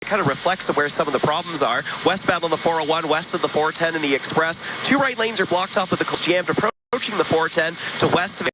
kind of reflects where some of the problems are. Westbound on the 401, west of the 410 and the Express. Two right lanes are blocked off with the jammed approaching the 410 to west of it.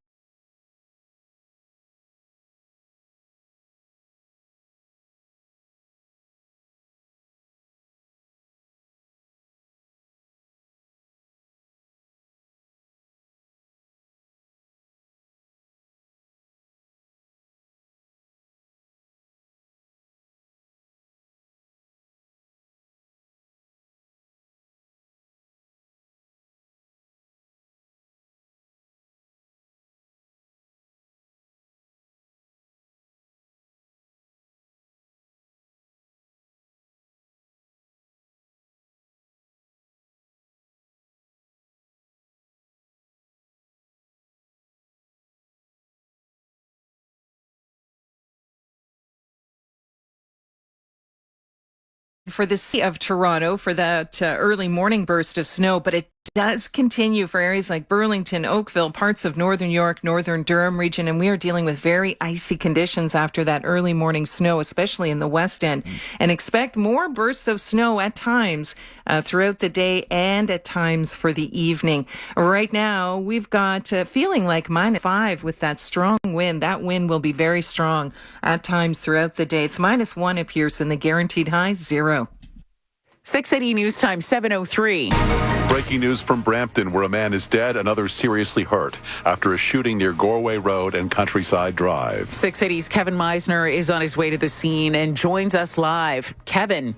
For the city of Toronto for that early morning burst of snow, but it does continue for areas like Burlington, Oakville, parts of northern York, northern Durham region, and we are dealing with very icy conditions after that early morning snow, especially in the West End. And expect more bursts of snow at times throughout the day and at times for the evening. Right now, we've got feeling like -5 with that strong wind. That wind will be very strong at times throughout the day. It's -1 at Pearson, the guaranteed high 0. 680 News Time 7:03. Breaking news from Brampton, where a man is dead and others seriously hurt after a shooting near Goreway Road and Countryside Drive. 680's Kevin Meisner is on his way to the scene and joins us live. Kevin.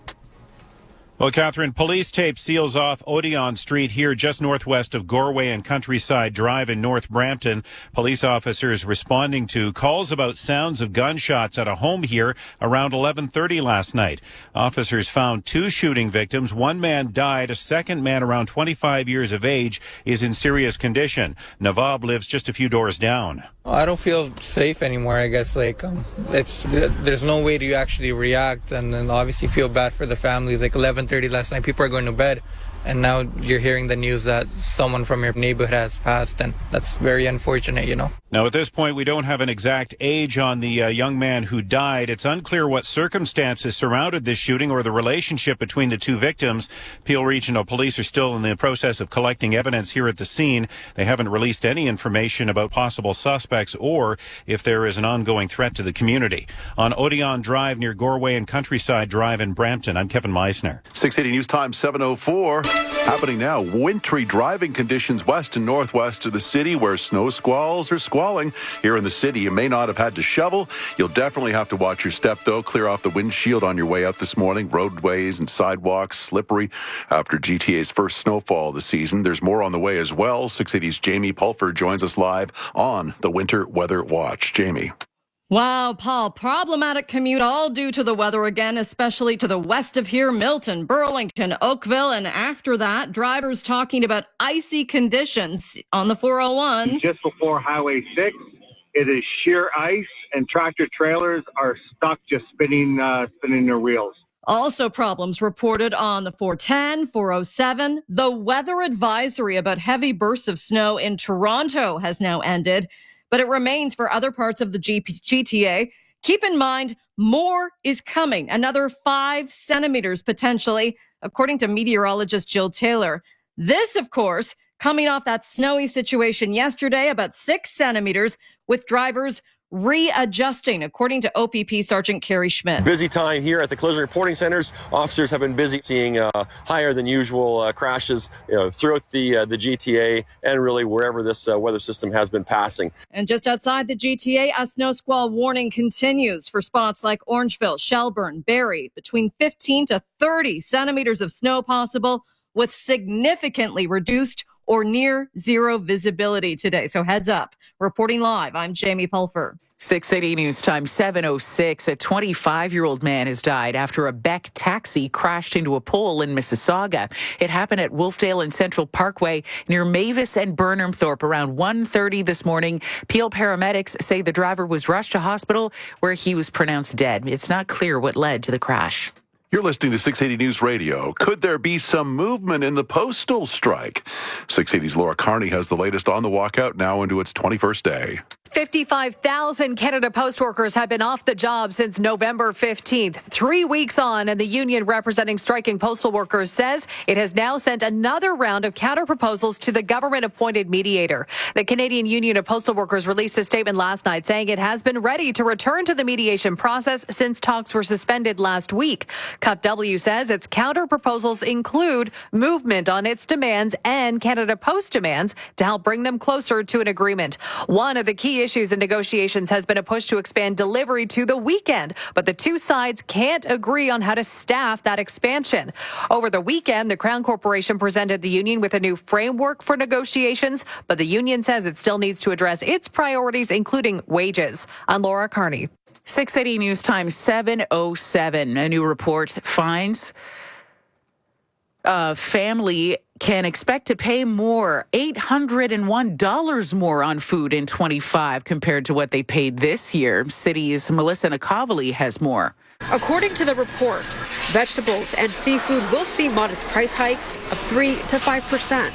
Well, Catherine, police tape seals off Odeon Street here just northwest of Goreway and Countryside Drive in North Brampton. Police officers responding to calls about sounds of gunshots at a home here around 11:30 last night. Officers found 2 shooting victims. One man died. A second man, around 25 years of age, is in serious condition. Navab lives just a few doors down. I don't feel safe anymore. I guess there's no way to actually react, and then obviously feel bad for the families. Like 11:30 last night, people are going to bed, and now you're hearing the news that someone from your neighborhood has passed, and that's very unfortunate, you know. Now, at this point, we don't have an exact age on the young man who died. It's unclear what circumstances surrounded this shooting or the relationship between the 2 victims. Peel Regional Police are still in the process of collecting evidence here at the scene. They haven't released any information about possible suspects or if there is an ongoing threat to the community. On Odeon Drive near Goreway and Countryside Drive in Brampton, I'm Kevin Meisner. 680 News Time 7:04. Happening now, wintry driving conditions west and northwest of the city where snow squalls are squalling. Here in the city, you may not have had to shovel. You'll definitely have to watch your step, though. Clear off the windshield on your way out this morning. Roadways and sidewalks slippery after GTA's first snowfall of the season. There's more on the way as well. 680's Jamie Pulford joins us live on the Winter Weather Watch. Jamie. Wow, Paul, problematic commute all due to the weather again, especially to the west of here, Milton, Burlington, Oakville, and after that, drivers talking about icy conditions on the 401. Just before Highway 6, it is sheer ice, and tractor trailers are stuck just spinning their wheels. Also problems reported on the 410, 407. The weather advisory about heavy bursts of snow in Toronto has now ended, but it remains for other parts of the GTA. Keep in mind, more is coming, another 5 centimeters potentially, according to meteorologist Jill Taylor. This, of course, coming off that snowy situation yesterday, about 6 centimeters, with drivers readjusting, according to OPP Sergeant Kerry Schmidt. Busy time here at the collision reporting centers. Officers have been busy seeing higher than usual crashes throughout the GTA and really wherever this weather system has been passing. And just outside the GTA, a snow squall warning continues for spots like Orangeville, Shelburne, Barrie, between 15 to 30 centimeters of snow possible, with significantly reduced or near zero visibility today. So heads up. Reporting live, I'm Jamie Pulford. 680 News Time 7:06. A 25-year-old man has died after a Beck taxi crashed into a pole in Mississauga. It happened at Wolfdale and Central Parkway near Mavis and Burnhamthorpe around 1:30 this morning. Peel paramedics say the driver was rushed to hospital where he was pronounced dead. It's not clear what led to the crash. You're listening to 680 News Radio. Could there be some movement in the postal strike? 680's Laura Carney has the latest on the walkout now into its 21st day. 55,000 Canada Post workers have been off the job since November 15th. 3 weeks on, and the union representing striking postal workers says it has now sent another round of counter-proposals to the government-appointed mediator. The Canadian Union of Postal Workers released a statement last night saying it has been ready to return to the mediation process since talks were suspended last week. CUPW says its counter-proposals include movement on its demands and Canada Post demands to help bring them closer to an agreement. One of the key issues in negotiations has been a push to expand delivery to the weekend, but the two sides can't agree on how to staff that expansion. Over the weekend, the Crown Corporation presented the union with a new framework for negotiations, but the union says it still needs to address its priorities, including wages. I'm Laura Carney. 680 News Time 7:07. A new report finds family can expect to pay more, $801 more on food in 25 compared to what they paid this year. City's Melissa Nakavali has more. According to the report, vegetables and seafood will see modest price hikes of 3 to 5%.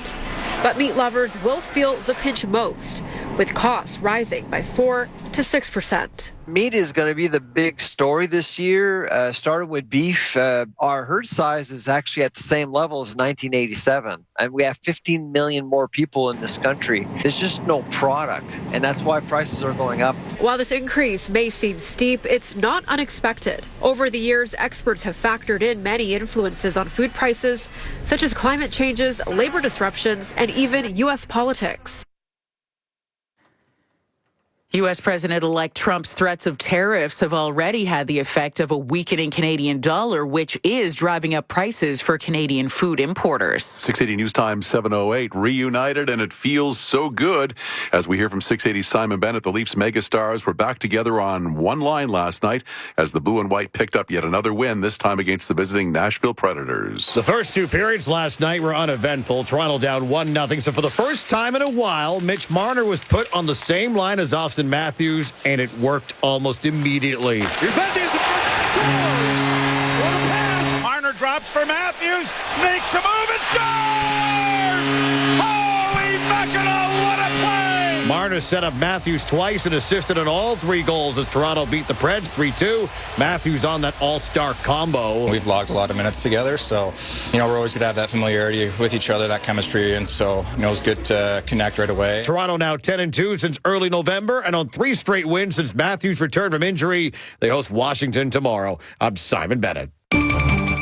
But meat lovers will feel the pinch most, with costs rising by 4 to 6%. Meat is going to be the big story this year. Starting with beef, our herd size is actually at the same level as 1987. And we have 15 million more people in this country. There's just no product, and that's why prices are going up. While this increase may seem steep, it's not unexpected. Over the years, experts have factored in many influences on food prices, such as climate changes, labor disruptions, and even U.S. politics. U.S. President-elect Trump's threats of tariffs have already had the effect of a weakening Canadian dollar, which is driving up prices for Canadian food importers. 680 News Time 7:08, reunited, and it feels so good. As we hear from 680's Simon Bennett, the Leafs megastars were back together on one line last night as the blue and white picked up yet another win, this time against the visiting Nashville Predators. The first two periods last night were uneventful. Toronto down 1-0. So for the first time in a while, Mitch Marner was put on the same line as Austin Matthews, and it worked almost immediately. Scores! What a pass! Marner drops for Matthews, makes a move and scores! Holy mackerel, what a play! Marner set up Matthews twice and assisted on all three goals as Toronto beat the Preds 3-2. Matthews on that all-star combo. We've logged a lot of minutes together, so, we're always going to have that familiarity with each other, that chemistry, and so, it's good to connect right away. Toronto now 10-2 since early November, and on 3 straight wins since Matthews returned from injury. They host Washington tomorrow. I'm Simon Bennett.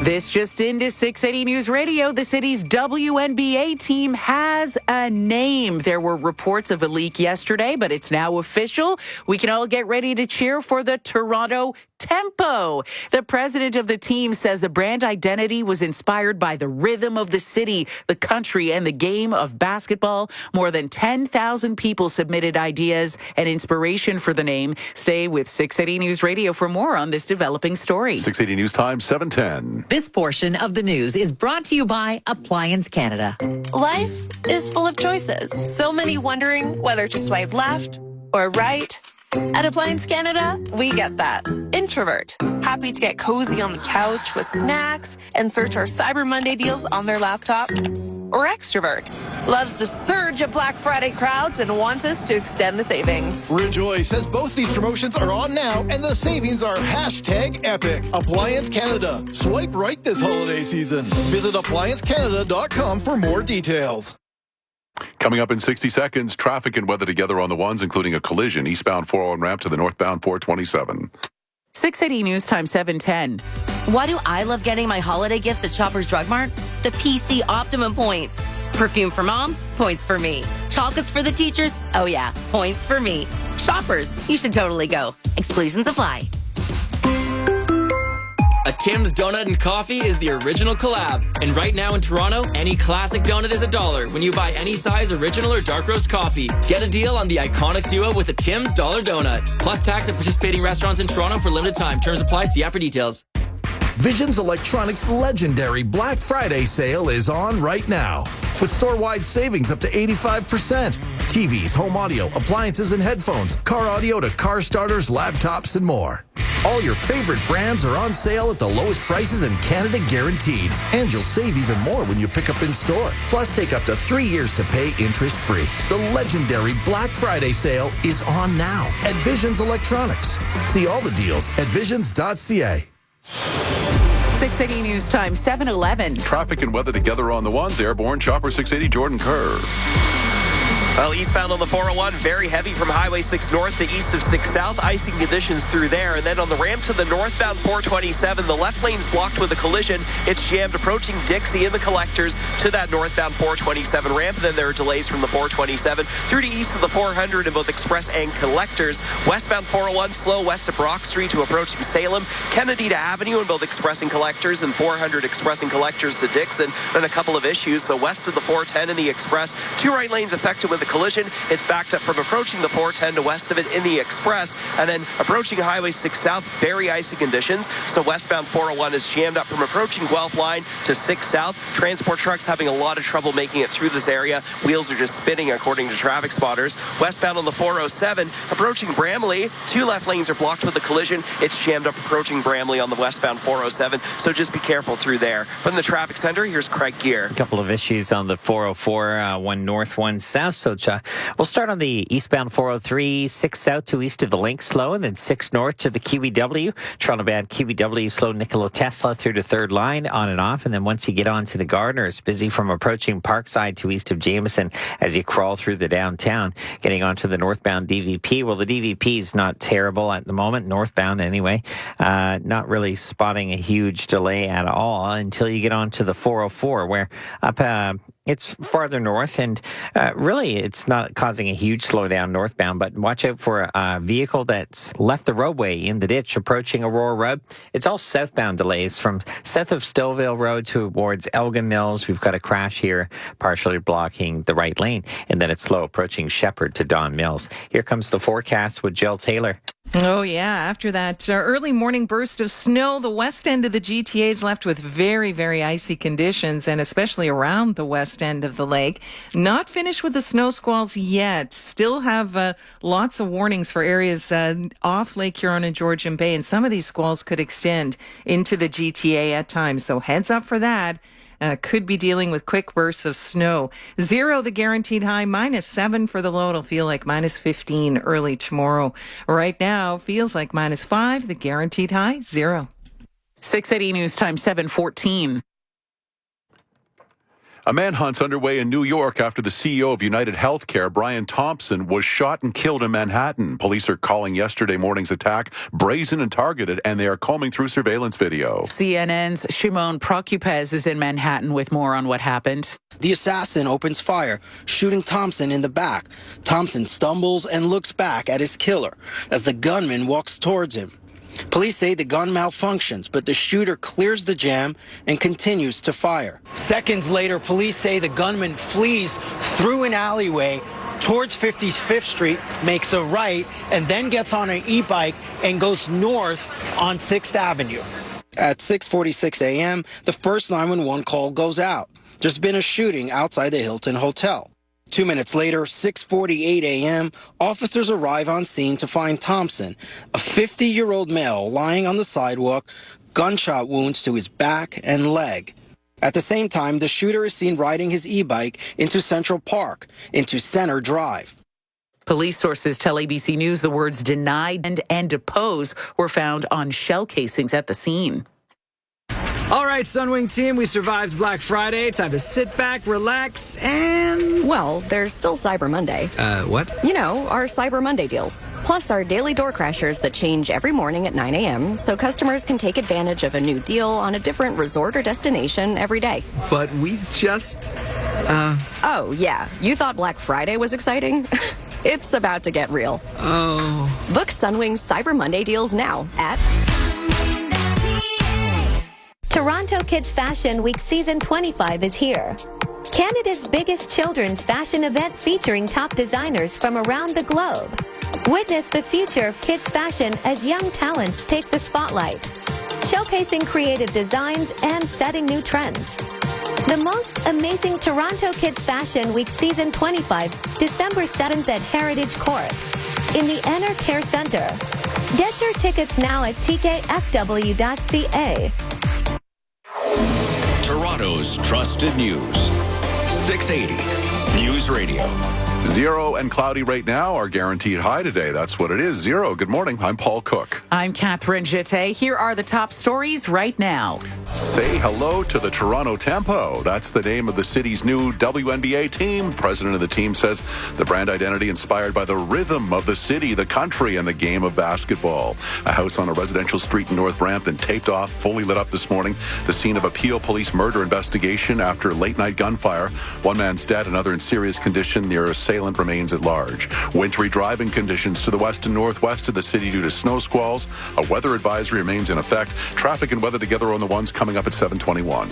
This just into 680 News Radio. The city's WNBA team has a name. There were reports of a leak yesterday, but it's now official. We can all get ready to cheer for the Toronto Tempo. The president of the team says the brand identity was inspired by the rhythm of the city, the country, and the game of basketball. More than 10,000 people submitted ideas and inspiration for the name. Stay with 680 News Radio for more on this developing story. 680 News Time 7:10. This portion of the news is brought to you by Appliance Canada. Life is full of choices. So many wondering whether to swipe left or right. At Appliance Canada, we get that. Introvert, happy to get cozy on the couch with snacks and search our Cyber Monday deals on their laptop. Or extrovert, loves to surge at Black Friday crowds and wants us to extend the savings. Rejoice, as both these promotions are on now and the savings are #epic. Appliance Canada. Swipe right this holiday season. Visit appliancecanada.com for more details. Coming up in 60 seconds, traffic and weather together on the ones, including a collision eastbound 401 ramp to the northbound 427. 680 News Time 7:10. Why do I love getting my holiday gifts at Shoppers Drug Mart? The PC Optimum points. Perfume for mom? Points for me. Chocolates for the teachers? Oh yeah, points for me. Shoppers, you should totally go. Exclusions apply. A Tim's Donut and Coffee is the original collab. And right now in Toronto, any classic donut is $1 when you buy any size original or dark roast coffee. Get a deal on the iconic duo with a Tim's Dollar Donut. Plus tax at participating restaurants in Toronto for limited time. Terms apply. See app for details. Visions Electronics' legendary Black Friday sale is on right now, with store-wide savings up to 85%. TVs, home audio, appliances and headphones, car audio to car starters, laptops, and more. All your favorite brands are on sale at the lowest prices in Canada guaranteed. And you'll save even more when you pick up in store. Plus, take up to 3 years to pay interest-free. The legendary Black Friday sale is on now at Visions Electronics. See all the deals at visions.ca. 680 News Time, 7:11. Traffic and weather together on the ones. Airborne Chopper 680, Jordan Kerr. Well, eastbound on the 401, very heavy from Highway 6 north to east of 6 south. Icing conditions through there. And then on the ramp to the northbound 427, the left lane's blocked with a collision. It's jammed approaching Dixie in the collectors to that northbound 427 ramp. And then there are delays from the 427 through to east of the 400 in both express and collectors. Westbound 401, slow west of Brock Street to approaching Salem. Kennedy to Avenue in both express and collectors, and 400 express and collectors to Dixon. Then a couple of issues. So west of the 410 in the express, 2 right lanes affected with a collision. It's backed up from approaching the 410 to west of it in the express, and then approaching Highway 6 south, very icy conditions. So westbound 401 is jammed up from approaching Guelph line to 6 south. Transport trucks having a lot of trouble making it through this area. Wheels are just spinning according to traffic spotters. Westbound on the 407, approaching Bramley, 2 left lanes are blocked with a collision. It's jammed up approaching Bramley on the westbound 407, so just be careful through there. From the traffic center, here's Craig Gear. A couple of issues on the 404, one north, one south. So we'll start on the eastbound 403, 6 south to east of the Link slow, and then 6 north to the QEW. Toronto-bound QEW slow Nikola Tesla through the third line, on and off. And then once you get on to the Gardner, it's busy from approaching Parkside to east of Jameson as you crawl through the downtown. Getting onto the northbound DVP. Well, the DVP is not terrible at the moment, northbound anyway. Not really spotting a huge delay at all until you get onto the 404, where up it's farther north, and really it's not causing a huge slowdown northbound, but watch out for a vehicle that's left the roadway in the ditch approaching Aurora Road. It's all southbound delays from south of Stouffville Road towards Elgin Mills. We've got a crash here, partially blocking the right lane, and then it's slow approaching Shepherd to Don Mills. Here comes the forecast with Jill Taylor. Oh, yeah. After that early morning burst of snow, the west end of the GTA is left with very, very icy conditions, and especially around the west end of the lake. Not finished with the snow squalls yet. Still have lots of warnings for areas off Lake Huron and Georgian Bay, and some of these squalls could extend into the GTA at times. So heads up for that. Could be dealing with quick bursts of snow. 0, the guaranteed high, -7 for the low. It'll feel like -15 early tomorrow. Right now, feels like -5, the guaranteed high, 0. 680 News Time, 7:14. A manhunt's underway in New York after the CEO of United Healthcare, Brian Thompson, was shot and killed in Manhattan. Police are calling yesterday morning's attack brazen and targeted, and they are combing through surveillance video. CNN's Shimon Prokupez is in Manhattan with more on what happened. The assassin opens fire, shooting Thompson in the back. Thompson stumbles and looks back at his killer as the gunman walks towards him. Police say the gun malfunctions, but the shooter clears the jam and continues to fire. Seconds later, police say the gunman flees through an alleyway towards 55th Street, makes a right, and then gets on an e-bike and goes north on 6th Avenue. At 6:46 a.m., the first 911 call goes out. There's been a shooting outside the Hilton Hotel. 2 minutes later, 6:48 a.m., officers arrive on scene to find Thompson, a 50-year-old male, lying on the sidewalk, gunshot wounds to his back and leg. At the same time, the shooter is seen riding his e-bike into Central Park, into Center Drive. Police sources tell ABC News the words denied and depose were found on shell casings at the scene. All right, Sunwing team, we survived Black Friday. Time to sit back, relax, and... Well, there's still Cyber Monday. What? You know, our Cyber Monday deals. Plus our daily door crashers that change every morning at 9 a.m. so customers can take advantage of a new deal on a different resort or destination every day. But we just... Oh, yeah. You thought Black Friday was exciting? It's about to get real. Oh. Book Sunwing's Cyber Monday deals now at... Toronto Kids Fashion Week Season 25 is here. Canada's biggest children's fashion event featuring top designers from around the globe. Witness the future of kids fashion as young talents take the spotlight. showcasing creative designs and setting new trends. The most amazing Toronto Kids Fashion Week Season 25, December 7th at Heritage Court in the Enner Care Center. Get your tickets now at tkfw.ca. Toronto's trusted news. 680 News Radio. 0 and cloudy right now. Our guaranteed high today. That's what it is. 0. Good morning. I'm Paul Cook. I'm Catherine Jeté. Here are the top stories right now. Say hello to the Toronto Tempo. That's the name of the city's new WNBA team. President of the team says the brand identity inspired by the rhythm of the city, the country, and the game of basketball. A house on a residential street in North Brampton taped off, fully lit up this morning. The scene of a Peel police murder investigation after late-night gunfire. One man's dead, another in serious condition. Their assailant remains at large. Wintry driving conditions to the west and northwest of the city due to snow squalls. A weather advisory remains in effect. Traffic and weather together on the ones coming up at 7:21.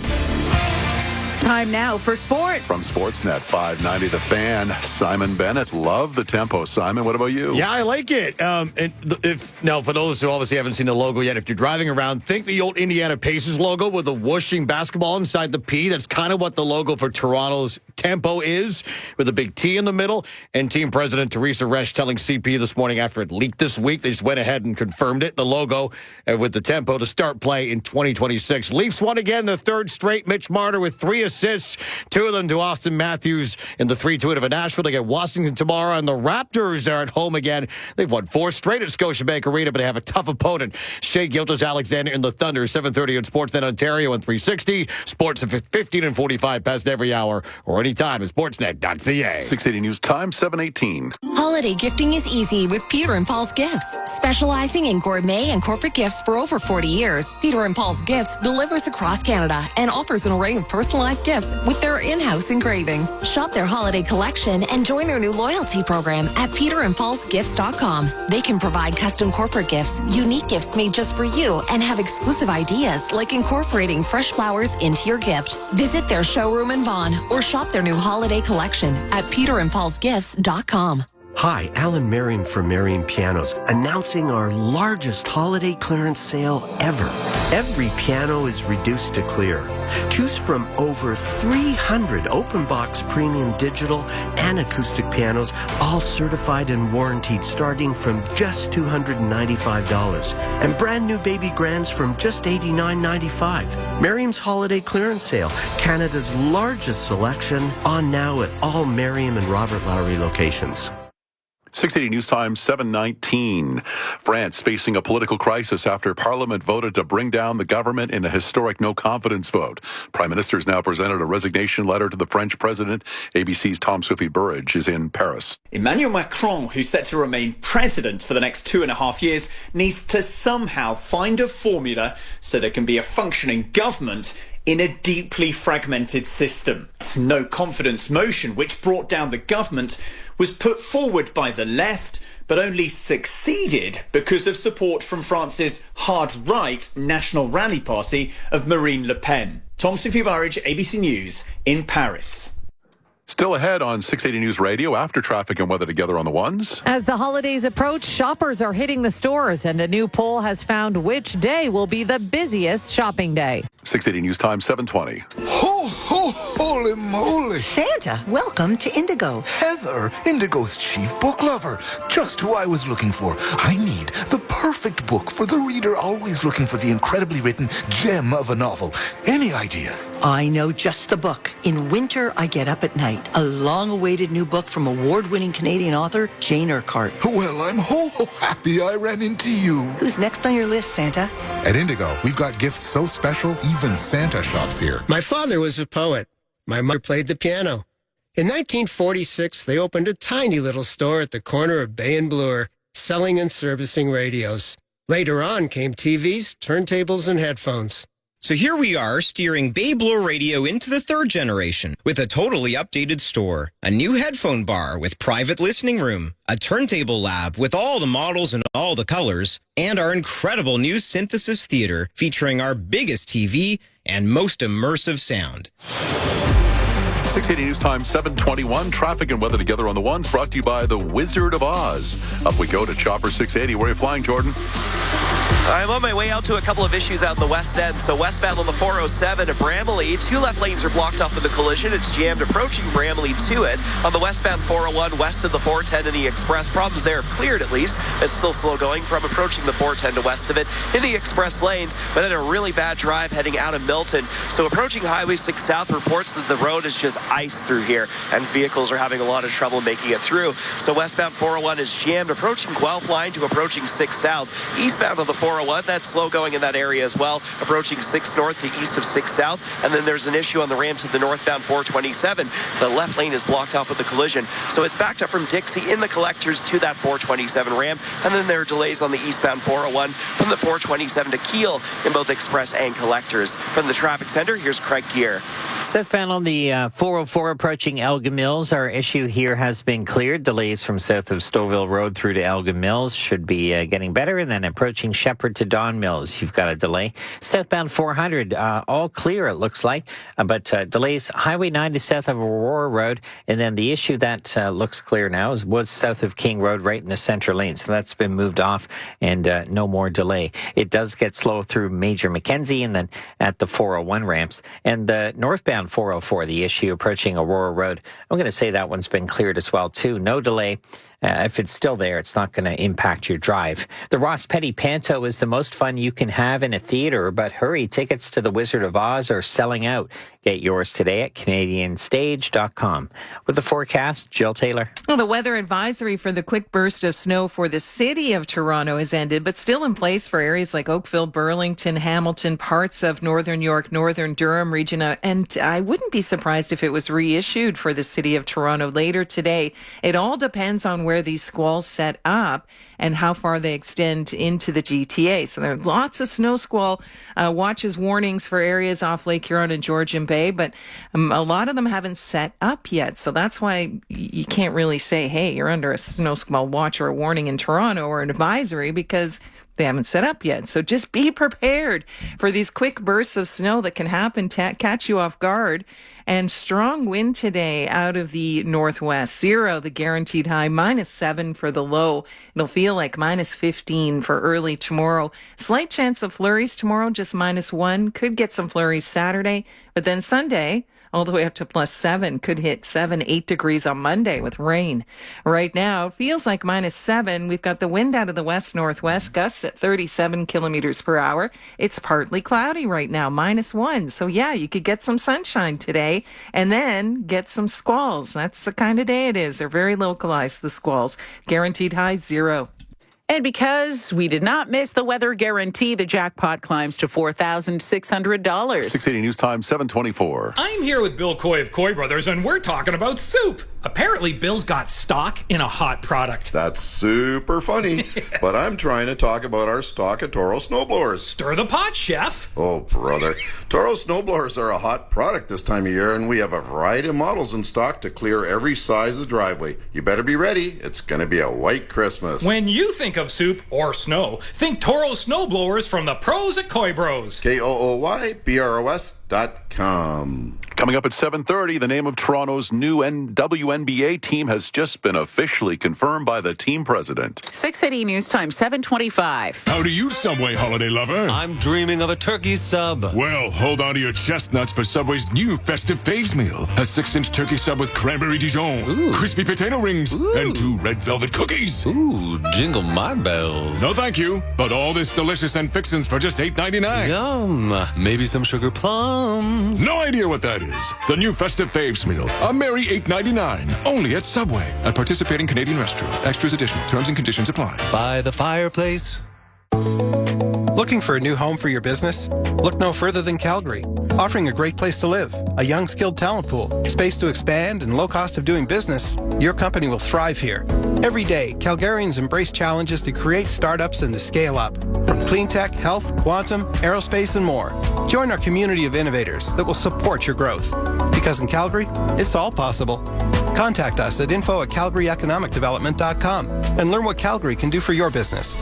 Time now for sports. From Sportsnet 590 The Fan, Simon Bennett. Love the Tempo. Simon, what about you? Yeah, I like it. Now, for those who obviously haven't seen the logo yet, if you're driving around, think the old Indiana Pacers logo with the whooshing basketball inside the P. That's kind of what the logo for Toronto's Tempo is, with a big T in the middle. And team president Teresa Resch telling CP this morning after it leaked this week, they just went ahead and confirmed it, the logo with the Tempo to start play in 2026. Leafs won again, their third straight. Mitch Marner with 3 assists, 2 of them to Austin Matthews in the 3-2 win over Nashville. They get Washington tomorrow, and the Raptors are at home again. They've won 4 straight at Scotiabank Arena, but they have a tough opponent. Shea Gilgeous-Alexander and the Thunder, 7:30 on Sportsnet Ontario and 360. Sports at 15 and 45 past every hour or anytime at sportsnet.ca. 680 News Time, 7:18. Holiday gifting is easy with Peter and Paul's Gifts. Specializing in gourmet and corporate gifts for over 40 years, Peter and Paul's Gifts delivers across Canada and offers an array of personalized gifts with their in-house engraving. Shop their holiday collection and join their new loyalty program at peterandpaulsgifts.com. They can provide custom corporate gifts, unique gifts made just for you, and have exclusive ideas like incorporating fresh flowers into your gift. Visit their showroom in Vaughan or shop their new holiday collection at peterandpaulsgifts.com. Hi, Alan Merriam from Merriam Pianos, announcing our largest holiday clearance sale ever. Every piano is reduced to clear. Choose from over 300 open box premium digital and acoustic pianos, all certified and warranted, starting from just $295. And brand new baby grands from just $89.95. Merriam's holiday clearance sale, Canada's largest selection, on now at all Merriam and Robert Lowry locations. 680 News Time, 7:19. France facing a political crisis after Parliament voted to bring down the government in a historic no-confidence vote. Prime Minister has now presented a resignation letter to the French president. ABC's Tom Swiffy-Burridge is in Paris. Emmanuel Macron, who's set to remain president for the next 2.5 years, needs to somehow find a formula so there can be a functioning government in a deeply fragmented system. No confidence motion, which brought down the government, was put forward by the left, but only succeeded because of support from France's hard-right National Rally Party of Marine Le Pen. Tom Swiffy-Burridge, ABC News, in Paris. Still ahead on 680 News Radio after traffic and weather together on the ones. As the holidays approach, shoppers are hitting the stores, and a new poll has found which day will be the busiest shopping day. 680 News Time, 7:20. Ho, ho, holy moly. Santa, welcome to Indigo. Heather, Indigo's chief book lover. Just who I was looking for. I need the perfect book for the reader always looking for the incredibly written gem of a novel. Any ideas? I know just the book. In Winter, I Get Up at Night. A long-awaited new book from award-winning Canadian author Jane Urquhart. Well, I'm happy I ran into you. Who's next on your list, Santa? At Indigo, we've got gifts so special, even Santa shops here. My father was a poet. My mother played the piano. In 1946, they opened a tiny little store at the corner of Bay and Bloor, selling and servicing radios. Later on came TVs, turntables, and headphones. So here we are, steering Bay Bloor Radio into the 3rd generation with a totally updated store, a new headphone bar with private listening room, a turntable lab with all the models and all the colors, and our incredible new synthesis theater featuring our biggest TV and most immersive sound. 680 News Time, 7:21. Traffic and weather together on the ones, brought to you by the Wizard of Oz. Up we go to Chopper 680. Where are you flying, Jordan? I'm on my way out to a couple of issues out in the west end. So westbound on the 407 at Bramalea, 2 left lanes are blocked off with the collision. It's jammed approaching Bramalea to it. On the westbound 401 west of the 410 and the express, problems there have cleared at least. It's still slow going from approaching the 410 to west of it in the express lanes, but then a really bad drive heading out of Milton. So approaching Highway 6 South, reports that the road is just ice through here and vehicles are having a lot of trouble making it through. So westbound 401 is jammed approaching Guelph line to approaching 6 South. Eastbound on the 401, that's slow going in that area as well, approaching 6 North to east of 6 South. And then there's an issue on the ramp to the northbound 427. The left lane is blocked off with the collision. So it's backed up from Dixie in the collectors to that 427 ramp. And then there are delays on the eastbound 401 from the 427 to Kiel in both express and collectors. From the traffic center, here's Craig Gear. Southbound on the 404 approaching Elgin Mills. Our issue here has been cleared. Delays from south of Stouffville Road through to Elgin Mills should be getting better. And then approaching Shepherd to Don Mills, you've got a delay. Southbound 400, all clear it looks like, but delays Highway 9 to south of Aurora Road. And then the issue that looks clear now was south of King Road right in the center lane. So that's been moved off and no more delay. It does get slow through Major Mackenzie and then at the 401 ramps. And the northbound 404, the issue approaching Aurora Road, I'm going to say that one's been cleared as well too. No delay. If it's still there, it's not going to impact your drive. The Ross Petty Panto is the most fun you can have in a theater, but hurry, tickets to The Wizard of Oz are selling out. Get yours today at CanadianStage.com. With the forecast, Jill Taylor. Well, the weather advisory for the quick burst of snow for the city of Toronto has ended, but still in place for areas like Oakville, Burlington, Hamilton, parts of Northern York, Northern Durham region. And I wouldn't be surprised if it was reissued for the city of Toronto later today. It all depends on where these squalls set up and how far they extend into the GTA. So there are lots of snow squall watches, warnings for areas off Lake Huron and Georgian Bay, but a lot of them haven't set up yet. So that's why you can't really say, hey, you're under a snow squall watch or a warning in Toronto or an advisory, because they haven't set up yet. So just be prepared for these quick bursts of snow that can happen, catch you off guard. And strong wind today out of the northwest. 0, the guaranteed high, -7 for the low. It'll feel like -15 for early tomorrow. Slight chance of flurries tomorrow, just -1. Could get some flurries Saturday, but then Sunday, all the way up to +7, could hit 7, 8 degrees on Monday with rain. Right now, it feels like -7. We've got the wind out of the west-northwest, gusts at 37 kilometers per hour. It's partly cloudy right now, -1. So yeah, you could get some sunshine today and then get some squalls. That's the kind of day it is. They're very localized, the squalls. Guaranteed high 0. And because we did not miss the weather guarantee, the jackpot climbs to $4,600. 680 News Time, 724. I'm here with Bill Coy of Coy Brothers, and we're talking about soup. Apparently, Bill's got stock in a hot product. That's super funny, but I'm trying to talk about our stock of Toro snowblowers. Stir the pot, chef. Oh, brother. Toro snowblowers are a hot product this time of year, and we have a variety of models in stock to clear every size of driveway. You better be ready. It's going to be a white Christmas. When you think of soup or snow, think Toro snowblowers from the pros at Coy Bros. KOOYBROS.com. Coming up at 7:30, the name of Toronto's new WNBA team has just been officially confirmed by the team president. 680 News Time, 725. How do you, Subway holiday lover? I'm dreaming of a turkey sub. Well, hold on to your chestnuts for Subway's new festive faves meal. A 6-inch turkey sub with cranberry Dijon, crispy potato rings, and 2 red velvet cookies. Ooh, jingle my bells. No thank you, but all this delicious and fixins for just $8.99. Yum. Maybe some sugar plums. No idea what that is. The new festive faves meal. A merry $8.99. Only at Subway. At participating Canadian restaurants. Extras additional. Terms and conditions apply. By the fireplace. Looking for a new home for your business? Look no further than Calgary. Offering a great place to live, a young skilled talent pool, space to expand, and low cost of doing business, your company will thrive here. Every day, Calgarians embrace challenges to create startups and to scale up. From clean tech, health, quantum, aerospace, and more. Join our community of innovators that will support your growth. Because in Calgary, it's all possible. Contact us at info@calgaryeconomicdevelopment.com and learn what Calgary can do for your business.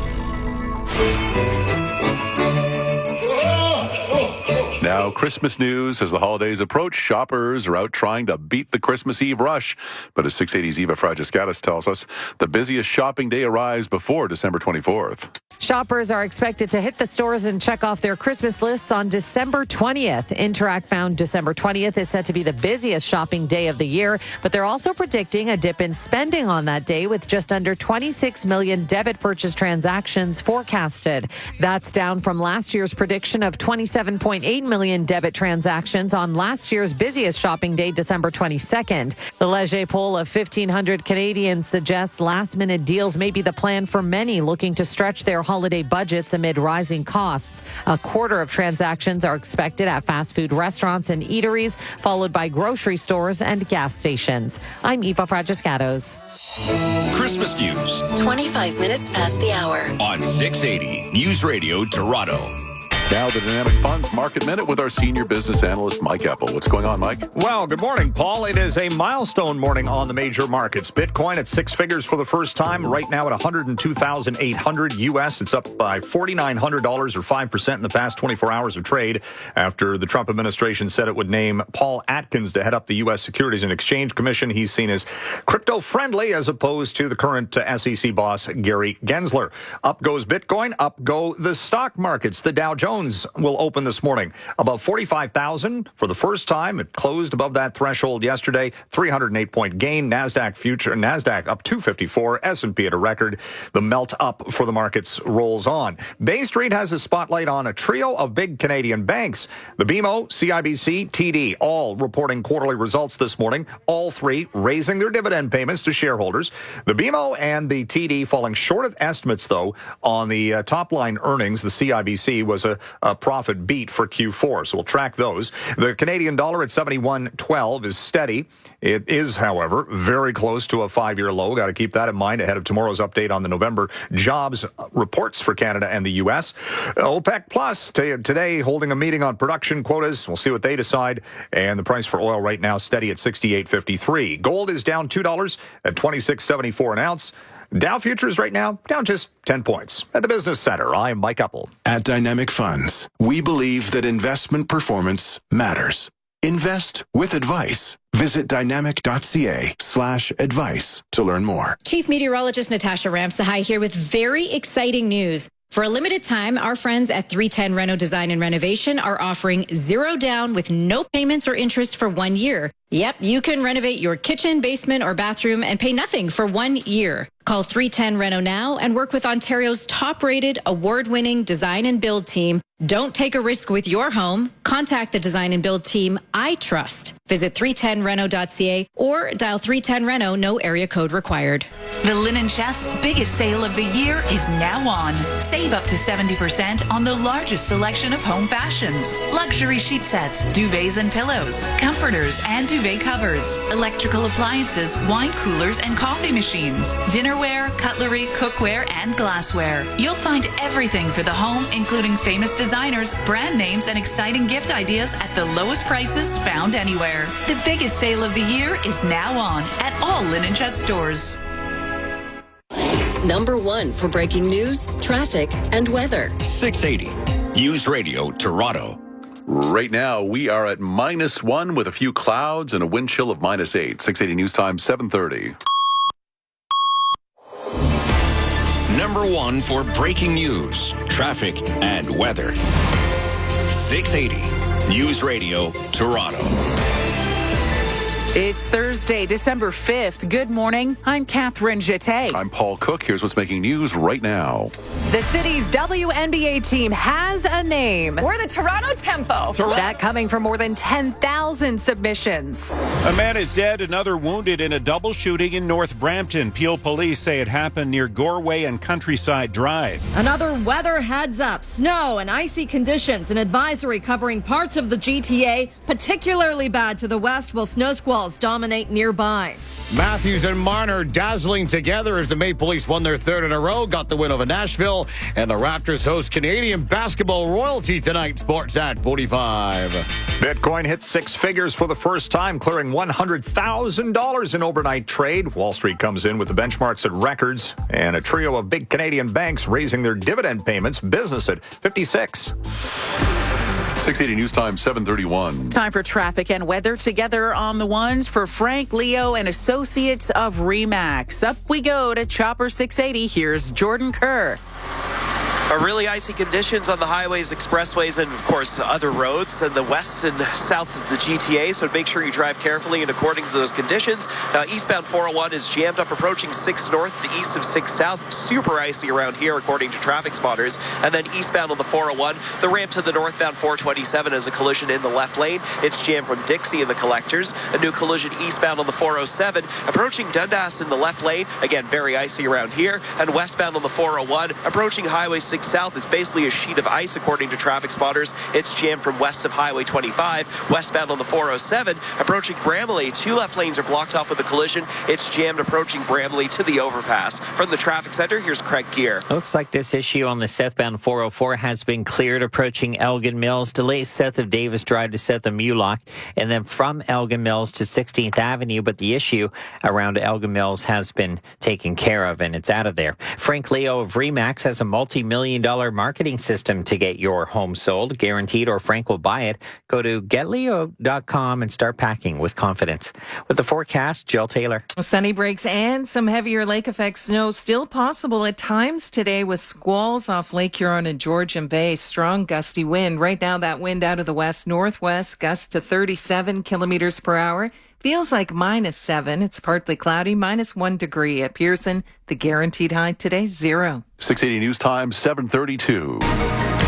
Now, Christmas news. As the holidays approach, shoppers are out trying to beat the Christmas Eve rush. But as 680's Eva Fragiskatis tells us, the busiest shopping day arrives before December 24th. Shoppers are expected to hit the stores and check off their Christmas lists on December 20th. Interac found December 20th is set to be the busiest shopping day of the year, but they're also predicting a dip in spending on that day with just under 26 million debit purchase transactions forecasted. That's down from last year's prediction of 27.8 million debit transactions on last year's busiest shopping day, December 22nd. The Leger poll of 1,500 Canadians suggests last-minute deals may be the plan for many looking to stretch their holiday budgets amid rising costs. A quarter of transactions are expected at fast food restaurants and eateries, followed by grocery stores and gas stations. I'm Eva Fragiscatos. Christmas news. 25 minutes past the hour. On 680 News Radio Toronto. Now the Dynamic Funds Market Minute with our senior business analyst, Mike Apple. What's going on, Mike? Well, good morning, Paul. It is a milestone morning on the major markets. Bitcoin at six figures for the first time, right now at 102,800 US. It's up by $4,900 or 5% in the past 24 hours of trade after the Trump administration said it would name Paul Atkins to head up the U.S. Securities and Exchange Commission. He's seen as crypto-friendly as opposed to the current SEC boss, Gary Gensler. Up goes Bitcoin, up go the stock markets. The Dow Jones will open this morning above 45,000 for the first time. It closed above that threshold yesterday. 308-point gain. Nasdaq up 254. S&P at a record. The melt up for the markets rolls on. Bay Street has a spotlight on a trio of big Canadian banks. The BMO, CIBC, TD, all reporting quarterly results this morning. All three raising their dividend payments to shareholders. The BMO and the TD falling short of estimates, though, on the top line earnings. The CIBC was a profit beat for Q4, so we'll track those. The Canadian dollar at 71.12 is steady. It is, however, very close to a five-year low. Got to keep that in mind ahead of tomorrow's update on the November jobs reports for Canada and the U.S. OPEC Plus today holding a meeting on production quotas. We'll see what they decide. And the price for oil right now steady at $68.53. Gold is down $2 at $26.74 an ounce. Dow futures right now down just 10 points. At the Business Center, I'm Mike Apple. At Dynamic Funds, we believe that investment performance matters. Invest with advice. Visit dynamic.ca/advice to learn more. Chief Meteorologist Natasha Ramsahai here with very exciting news. For a limited time, our friends at 310 Reno Design and Renovation are offering 0 down with no payments or interest for 1 year. Yep, you can renovate your kitchen, basement, or bathroom and pay nothing for 1 year. Call 310 Reno now and work with Ontario's top-rated, award-winning design and build team. Don't take a risk with your home. Contact the design and build team I trust. Visit 310reno.ca or dial 310 Reno, no area code required. The Linen Chest's biggest sale of the year is now on. Save up to 70% on the largest selection of home fashions. Luxury sheet sets, duvets and pillows, comforters and duvet covers, electrical appliances, wine coolers and coffee machines, dinnerware, cutlery, cookware, and glassware. You'll find everything for the home, including famous designers, brand names, and exciting gift ideas at the lowest prices found anywhere. The biggest sale of the year is now on at all Linen Chest stores. Number 1 for breaking news, traffic, and weather. 680 News Radio Toronto. Right now, we are at -1 with a few clouds and a wind chill of -8. 680 News Time, 7:30. Number 1 for breaking news, traffic, and weather. 680 News Radio Toronto. It's Thursday, December 5th. Good morning. I'm Catherine Jeté. I'm Paul Cook. Here's what's making news right now. The city's WNBA team has a name. We're the Toronto Tempo. That coming from more than 10,000 submissions. A man is dead, another wounded in a double shooting in North Brampton. Peel police say it happened near Goreway and Countryside Drive. Another weather heads up. Snow and icy conditions. An advisory covering parts of the GTA, particularly bad to the west, while snow squalls dominate nearby. Matthews and Marner dazzling together as the Maple Leafs won their third in a row, got the win over Nashville, and the Raptors host Canadian basketball royalty tonight. Sports at 45. Bitcoin hit six figures for the first time, clearing $100,000 in overnight trade. Wall Street comes in with the benchmarks at records, and a trio of big Canadian banks raising their dividend payments. Business at 56. 680 News Time, 7:31. Time for traffic and weather together on the ones for Frank, Leo, and Associates of RE/MAX. Up we go to Chopper 680. Here's Jordan Kerr. Really icy conditions on the highways, expressways, and of course other roads in the west and south of the GTA, so make sure you drive carefully and according to those conditions. Eastbound 401 is jammed up approaching 6 north to east of 6 south. Super icy around here according to traffic spotters. And then eastbound on the 401, the ramp to the northbound 427 has a collision in the left lane. It's jammed from Dixie and the collectors. A new collision eastbound on the 407 approaching Dundas in the left lane. Again, very icy around here. And westbound on the 401 approaching Highway 6 south is basically a sheet of ice according to traffic spotters. It's jammed from west of Highway 25. Westbound on the 407 approaching Bramley. 2 left lanes are blocked off with a collision. It's jammed approaching Bramley to the overpass. From the traffic center, here's Craig Gear. Looks like this issue on the southbound 404 has been cleared approaching Elgin Mills. Delays south of Davis Drive to south of Mulock, and then from Elgin Mills to 16th Avenue. But the issue around Elgin Mills has been taken care of, and it's out of there. Frank Leo of Remax has a multi-million-dollar marketing system to get your home sold, guaranteed, or Frank will buy it. Go to getleo.com and start packing with confidence. With the forecast, Jill Taylor. Sunny breaks and some heavier lake effect snow still possible at times today with squalls off Lake Huron and Georgian Bay. Strong gusty wind. Right now, that wind out of the west-northwest, gusts to 37 kilometers per hour. Feels like -7. It's partly cloudy, -1 degree at Pearson. The guaranteed high today, 0. 680 News Time, 7:32.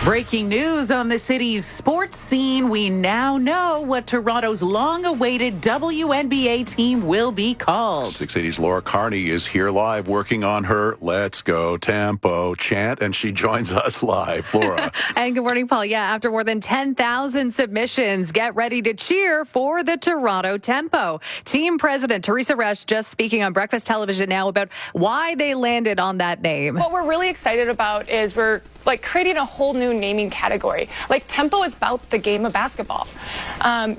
Breaking news on the city's sports scene. We now know what Toronto's long-awaited WNBA team will be called. 680's Laura Carney is here live working on her Let's Go Tempo chant, and she joins us live. Laura. And good morning, Paul. Yeah, after more than 10,000 submissions, get ready to cheer for the Toronto Tempo. Team president Teresa Resch just speaking on Breakfast Television now about why they landed on that name. What we're really excited about is we're creating a whole new naming category. Tempo is about the game of basketball.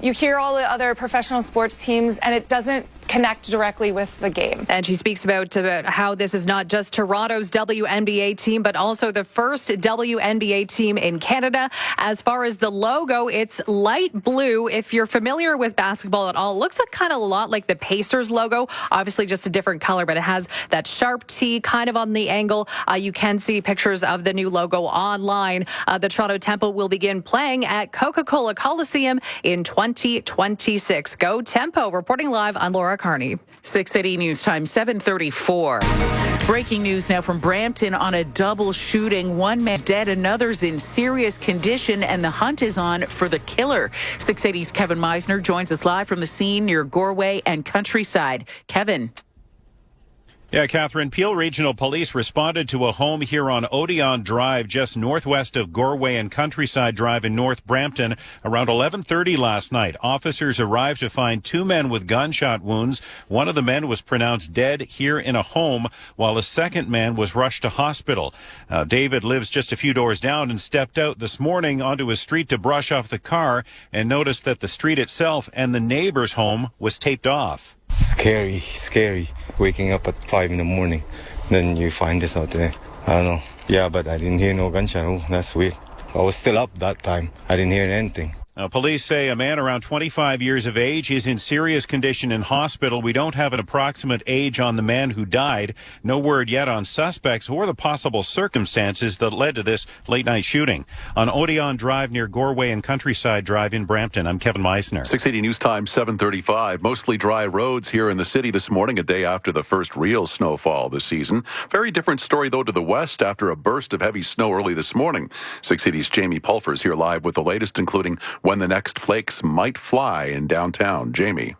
You hear all the other professional sports teams, and it doesn't connect directly with the game. And she speaks about how this is not just Toronto's WNBA team, but also the first WNBA team in Canada. As far as the logo, it's light blue. If you're familiar with basketball at all, it looks kind of a lot like the Pacers logo. Obviously just a different color, but it has that sharp T kind of on the angle. You can see pictures of the new logo online. The Toronto Tempo will begin playing at Coca-Cola Coliseum in 2026. Go Tempo. Reporting live on Laura Carney. 680 News Time, 7:34. Breaking news now from Brampton on a double shooting. One man's dead, another's in serious condition, and the hunt is on for the killer. 680's Kevin Meisner joins us live from the scene near Gorway and Countryside. Kevin. Yeah, Catherine, Peel Regional Police responded to a home here on Odeon Drive, just northwest of Gorway and Countryside Drive in North Brampton, around 11:30 last night. Officers arrived to find 2 men with gunshot wounds. One of the men was pronounced dead here in a home, while a second man was rushed to hospital. David lives just a few doors down and stepped out this morning onto his street to brush off the car and noticed that the street itself and the neighbor's home was taped off. Scary. Waking up at 5 in the morning. Then you find this out there. I don't know. Yeah, but I didn't hear no gunshot. Oh, that's weird. I was still up that time. I didn't hear anything. Police say a man around 25 years of age is in serious condition in hospital. We don't have an approximate age on the man who died. No word yet on suspects or the possible circumstances that led to this late-night shooting. On Odeon Drive near Gorway and Countryside Drive in Brampton, I'm Kevin Meisner. 680 News Time, 7:35. Mostly dry roads here in the city this morning, a day after the first real snowfall this season. Very different story, though, to the west after a burst of heavy snow early this morning. 680's Jamie Pulfer is here live with the latest, including when the next flakes might fly in downtown. Jamie.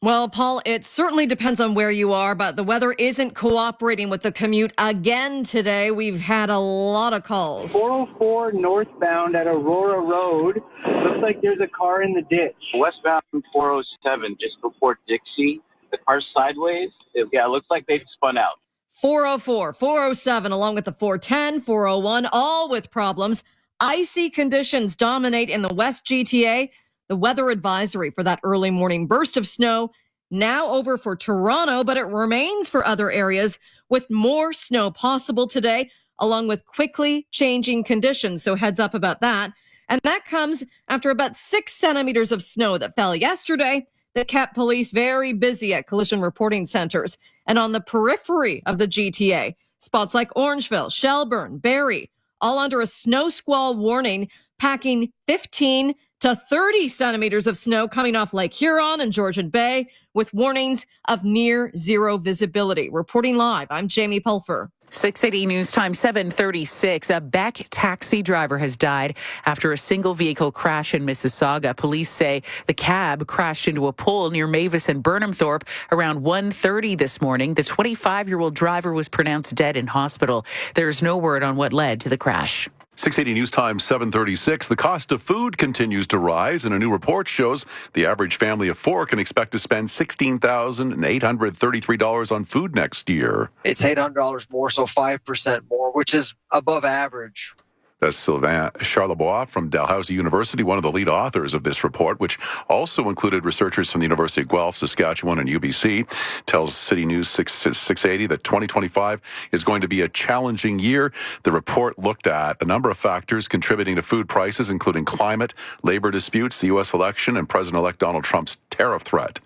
Well, Paul, it certainly depends on where you are, but the weather isn't cooperating with the commute again today. We've had a lot of calls. 404 northbound at Aurora Road. Looks like there's a car in the ditch. Westbound 407 just before Dixie. The car's sideways. It looks like they spun out. 404, 407, along with the 410, 401, all with problems. Icy conditions dominate in the West GTA. The weather advisory for that early morning burst of snow now over for Toronto, but it remains for other areas with more snow possible today, along with quickly changing conditions. So heads up about that. And that comes after about 6 centimeters of snow that fell yesterday that kept police very busy at collision reporting centers and on the periphery of the GTA. Spots like Orangeville, Shelburne, Barrie, all under a snow squall warning, packing 15 to 30 centimeters of snow coming off Lake Huron and Georgian Bay, with warnings of near zero visibility. Reporting live, I'm Jamie Pulfer. 680 News Time 7:36. A Beck taxi driver has died after a single vehicle crash in Mississauga. Police say the cab crashed into a pole near Mavis and Burnhamthorpe around 1:30 this morning. The 25-year-old driver was pronounced dead in hospital. There's no word on what led to the crash. 680 News Time 7:36. The cost of food continues to rise, and a new report shows the average family of four can expect to spend $16,833 on food next year. It's $800 more, so 5% more, which is above average. That's Sylvain Charlebois from Dalhousie University, one of the lead authors of this report, which also included researchers from the University of Guelph, Saskatchewan, and UBC. Tells City News 680 that 2025 is going to be a challenging year. The report looked at a number of factors contributing to food prices, including climate, labor disputes, the U.S. election, and President-elect Donald Trump's tariff threat.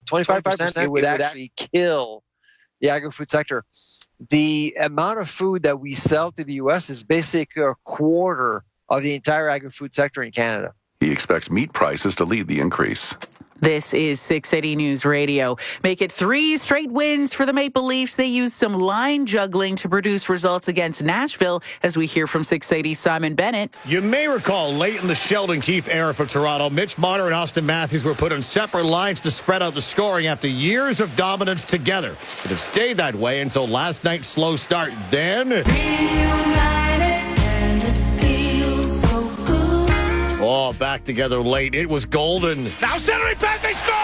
25% it would actually kill the agri-food sector. The amount of food that we sell to the U.S. is basically a quarter of the entire agri-food sector in Canada. He expects meat prices to lead the increase. This is 680 News Radio. Make it 3 straight wins for the Maple Leafs. They used some line juggling to produce results against Nashville, as we hear from 680 Simon Bennett. You may recall late in the Sheldon Keefe era for Toronto, Mitch Marner and Austin Matthews were put on separate lines to spread out the scoring after years of dominance together. It had stayed that way until last night's slow start. Then... oh, back together late. It was golden. Now centering pass, they score!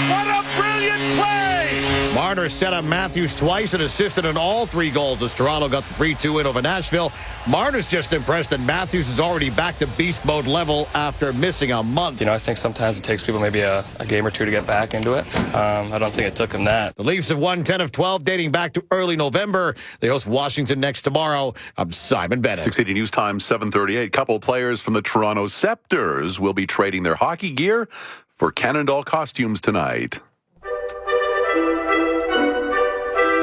What a brilliant play! Marner set up Matthews twice and assisted on all 3 goals as Toronto got the 3-2 win over Nashville. Marner's just impressed that Matthews is already back to beast mode level after missing a month. You know, I think sometimes it takes people maybe a game or two to get back into it. I don't think it took them that. The Leafs have won 10 of 12 dating back to early November. They host Washington next tomorrow. I'm Simon Bennett. 680 News Time 7:38. Couple players from the Toronto Scepters will be trading their hockey gear for Cannondale costumes tonight.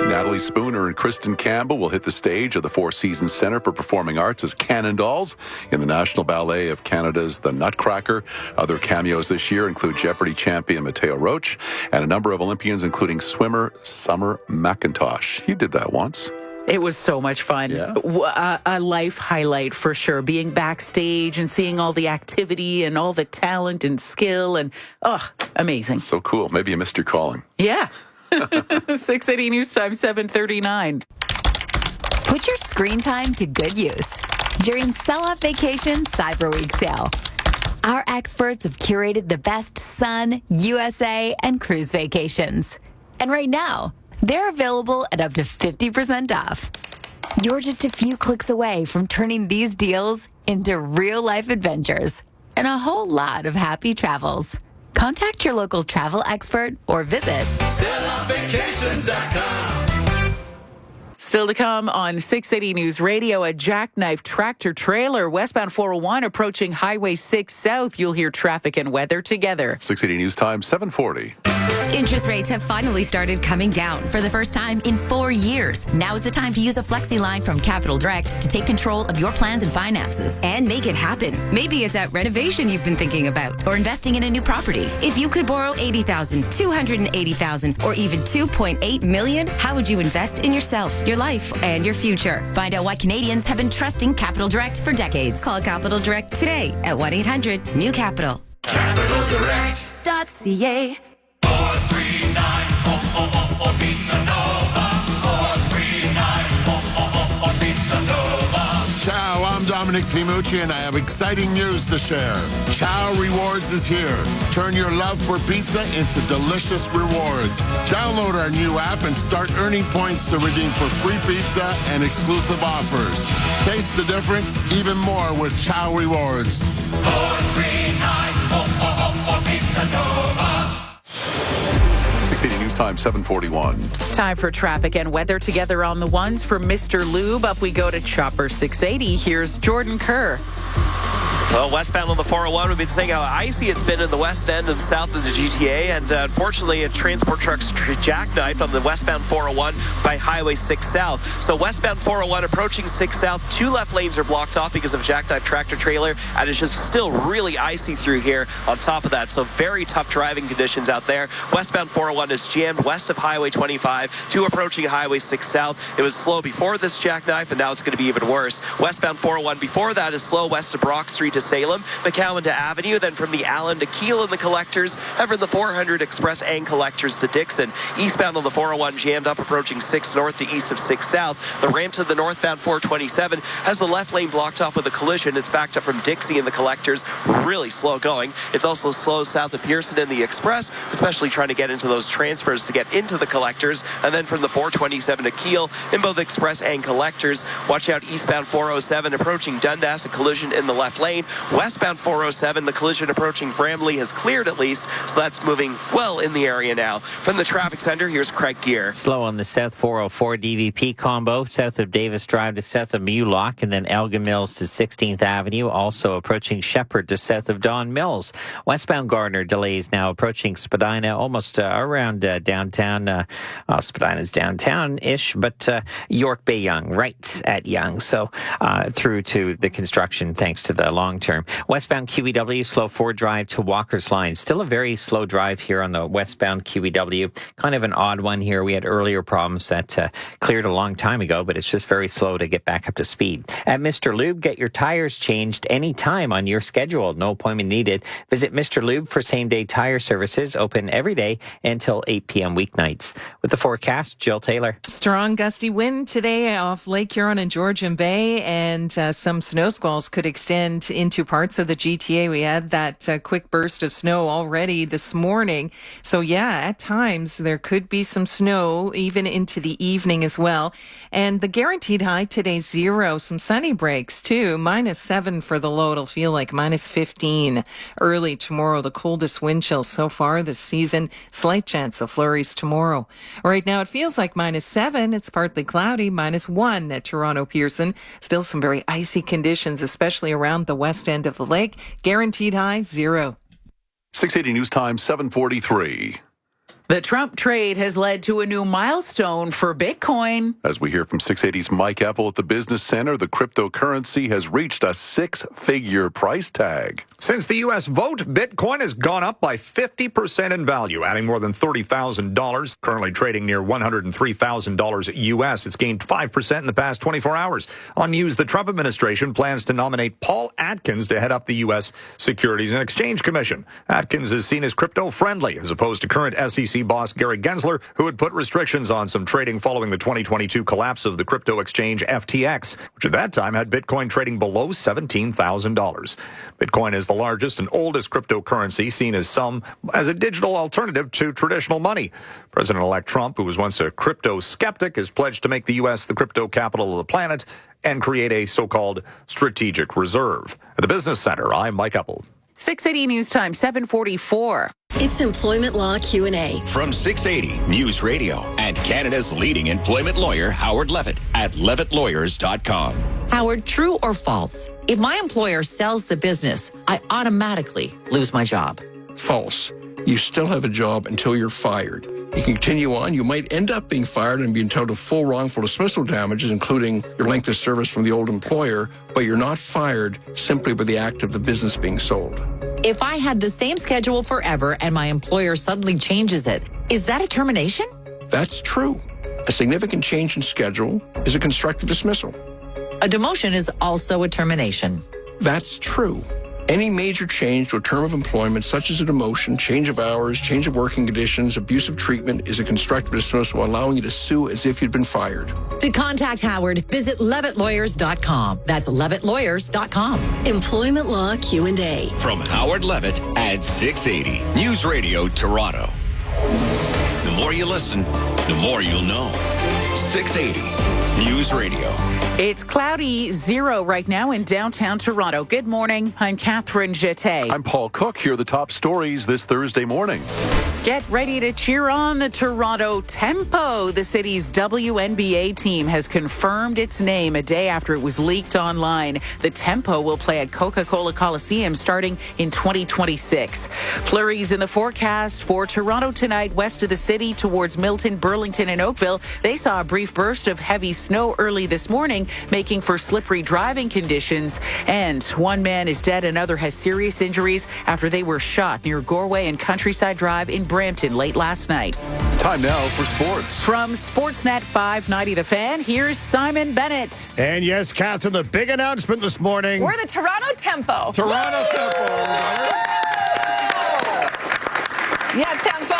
Natalie Spooner and Kristen Campbell will hit the stage of the Four Seasons Centre for Performing Arts as Cannondales in the National Ballet of Canada's The Nutcracker. Other cameos this year include Jeopardy champion Mateo Roach and a number of Olympians, including swimmer Summer McIntosh. You did that once. It was so much fun. Yeah. A life highlight for sure. Being backstage and seeing all the activity and all the talent and skill and, amazing. So cool. Maybe you missed your calling. Yeah. 680 News Time 7:39. Put your screen time to good use during Sell-Off Vacation Cyber Week sale. Our experts have curated the best sun, USA, and cruise vacations. And right now, they're available at up to 50% off. You're just a few clicks away from turning these deals into real-life adventures and a whole lot of happy travels. Contact your local travel expert or visit selloffvacations.com. Still to come on 680 News Radio, a jackknife tractor trailer westbound 401 approaching Highway 6 South. You'll hear traffic and weather together. 680 News Time 7:40. Interest rates have finally started coming down for the first time in 4 years. Now is the time to use a Flexi line from Capital Direct to take control of your plans and finances and make it happen. Maybe it's that renovation you've been thinking about or investing in a new property. If you could borrow $80,000, $280,000, or even $2.8 million, how would you invest in yourself, your life, and your future? Find out why Canadians have been trusting Capital Direct for decades. Call Capital Direct today at 1-800-NEW-CAPITAL. CapitalDirect.ca. 439 Pizza Nova. 439 Pizza Nova. Ciao, I'm Dominic Fimucci, and I have exciting news to share. Ciao Rewards is here. Turn your love for pizza into delicious rewards. Download our new app and start earning points to redeem for free pizza and exclusive offers. Taste the difference even more with Ciao Rewards. 439 Pizza Nova. 680 News Time 7:41. Time for traffic and weather together on the ones for Mr. Lube. Up we go to Chopper 680. Here's Jordan Kerr. Well, westbound on the 401, we've been saying how icy it's been in the west end and south of the GTA, and unfortunately, a transport truck's jackknifed on the westbound 401 by Highway 6 South. So westbound 401 approaching 6 South, 2 left lanes are blocked off because of a jackknife tractor trailer, and it's just still really icy through here on top of that. So very tough driving conditions out there. Westbound 401 is jammed west of Highway 25 to approaching Highway 6 South. It was slow before this jackknife, and now it's going to be even worse. Westbound 401 before that is slow west of Brock Street to Salem, McCowan to Avenue, then from the Allen to Keel in the collectors, and from the 400 Express and collectors to Dixon. Eastbound on the 401 jammed up approaching 6 North to east of 6 South. The ramp to the northbound 427 has the left lane blocked off with a collision. It's backed up from Dixie in the collectors, really slow going. It's also slow south of Pearson in the Express, especially trying to get into those transfers to get into the collectors. And then from the 427 to Keel in both Express and collectors. Watch out eastbound 407 approaching Dundas, a collision in the left lane. Westbound 407, the collision approaching Bramley has cleared at least, so that's moving well in the area now. From the traffic center, here's Craig Gear. Slow on the South 404 DVP combo, south of Davis Drive to south of Mulock, and then Elgin Mills to 16th Avenue, also approaching Shepherd to south of Don Mills. Westbound Gardner delays now approaching Spadina, almost around downtown. Spadina's downtown-ish, but York Bay Young, right at Young. So through to the construction, thanks to the long term. Westbound QEW, slow Ford Drive to Walker's Line. Still a very slow drive here on the westbound QEW. Kind of an odd one here. We had earlier problems that cleared a long time ago, but it's just very slow to get back up to speed. At Mr. Lube, get your tires changed anytime on your schedule. No appointment needed. Visit Mr. Lube for same-day tire services, open every day until 8 p.m. weeknights. With the forecast, Jill Taylor. Strong gusty wind today off Lake Huron and Georgian Bay, and some snow squalls could extend into parts of the GTA. We had that quick burst of snow already this morning. So yeah, at times there could be some snow even into the evening as well. And the guaranteed high today, 0. Some sunny breaks too. -7 for the low. It'll feel like -15 early tomorrow. The coldest wind chill so far this season. Slight chance of flurries tomorrow. Right now it feels like -7. It's partly cloudy. -1 at Toronto Pearson. Still some very icy conditions, especially around the west end of the lake. Guaranteed high, 0. 680 News Time, 7:43. The Trump trade has led to a new milestone for Bitcoin. As we hear from 680's Mike Apple at the Business Center, the cryptocurrency has reached a 6-figure price tag. Since the U.S. vote, Bitcoin has gone up by 50% in value, adding more than $30,000. Currently trading near $103,000 U.S. It's gained 5% in the past 24 hours. On news, the Trump administration plans to nominate Paul Atkins to head up the U.S. Securities and Exchange Commission. Atkins is seen as crypto-friendly, as opposed to current SEC boss Gary Gensler, who had put restrictions on some trading following the 2022 collapse of the crypto exchange FTX, which at that time had Bitcoin trading below $17,000. Bitcoin is the largest and oldest cryptocurrency, seen as a digital alternative to traditional money. President-elect Trump, who was once a crypto skeptic, has pledged to make the U.S. the crypto capital of the planet and create a so-called strategic reserve. At the Business Center, I'm Mike Apple. 680 News Time, 7:44. It's Employment Law Q&A. From 680 News Radio and Canada's leading employment lawyer, Howard Levitt, at levittlawyers.com. Howard, true or false? If my employer sells the business, I automatically lose my job. False. You still have a job until you're fired. You continue on, you might end up being fired and be entitled to full wrongful dismissal damages, including your length of service from the old employer, but you're not fired simply by the act of the business being sold. If I had the same schedule forever and my employer suddenly changes it, is that a termination? That's true. A significant change in schedule is a constructive dismissal. A demotion is also a termination. That's true. Any major change to a term of employment, such as a demotion, change of hours, change of working conditions, abusive treatment, is a constructive dismissal, allowing you to sue as if you'd been fired. To contact Howard, visit levittlawyers.com. That's levittlawyers.com. Employment Law Q&A. From Howard Levitt at 680 News Radio Toronto. The more you listen, the more you'll know. 680 News Radio. It's cloudy 0 right now in downtown Toronto. Good morning. I'm Catherine Jeté. I'm Paul Cook. Here are the top stories this Thursday morning. Get ready to cheer on the Toronto Tempo. The city's WNBA team has confirmed its name a day after it was leaked online. The Tempo will play at Coca-Cola Coliseum starting in 2026. Flurries in the forecast for Toronto tonight, west of the city towards Milton, Burlington, and Oakville. They saw a brief burst of heavy snow early this morning, making for slippery driving conditions. And one man is dead, another has serious injuries after they were shot near Goreway and Countryside Drive in Brampton late last night. Time now for sports. From Sportsnet 590 The Fan, here's Simon Bennett. And yes, Catherine, the big announcement this morning. We're the Toronto Tempo. Toronto Tempo. Yeah, Tempo.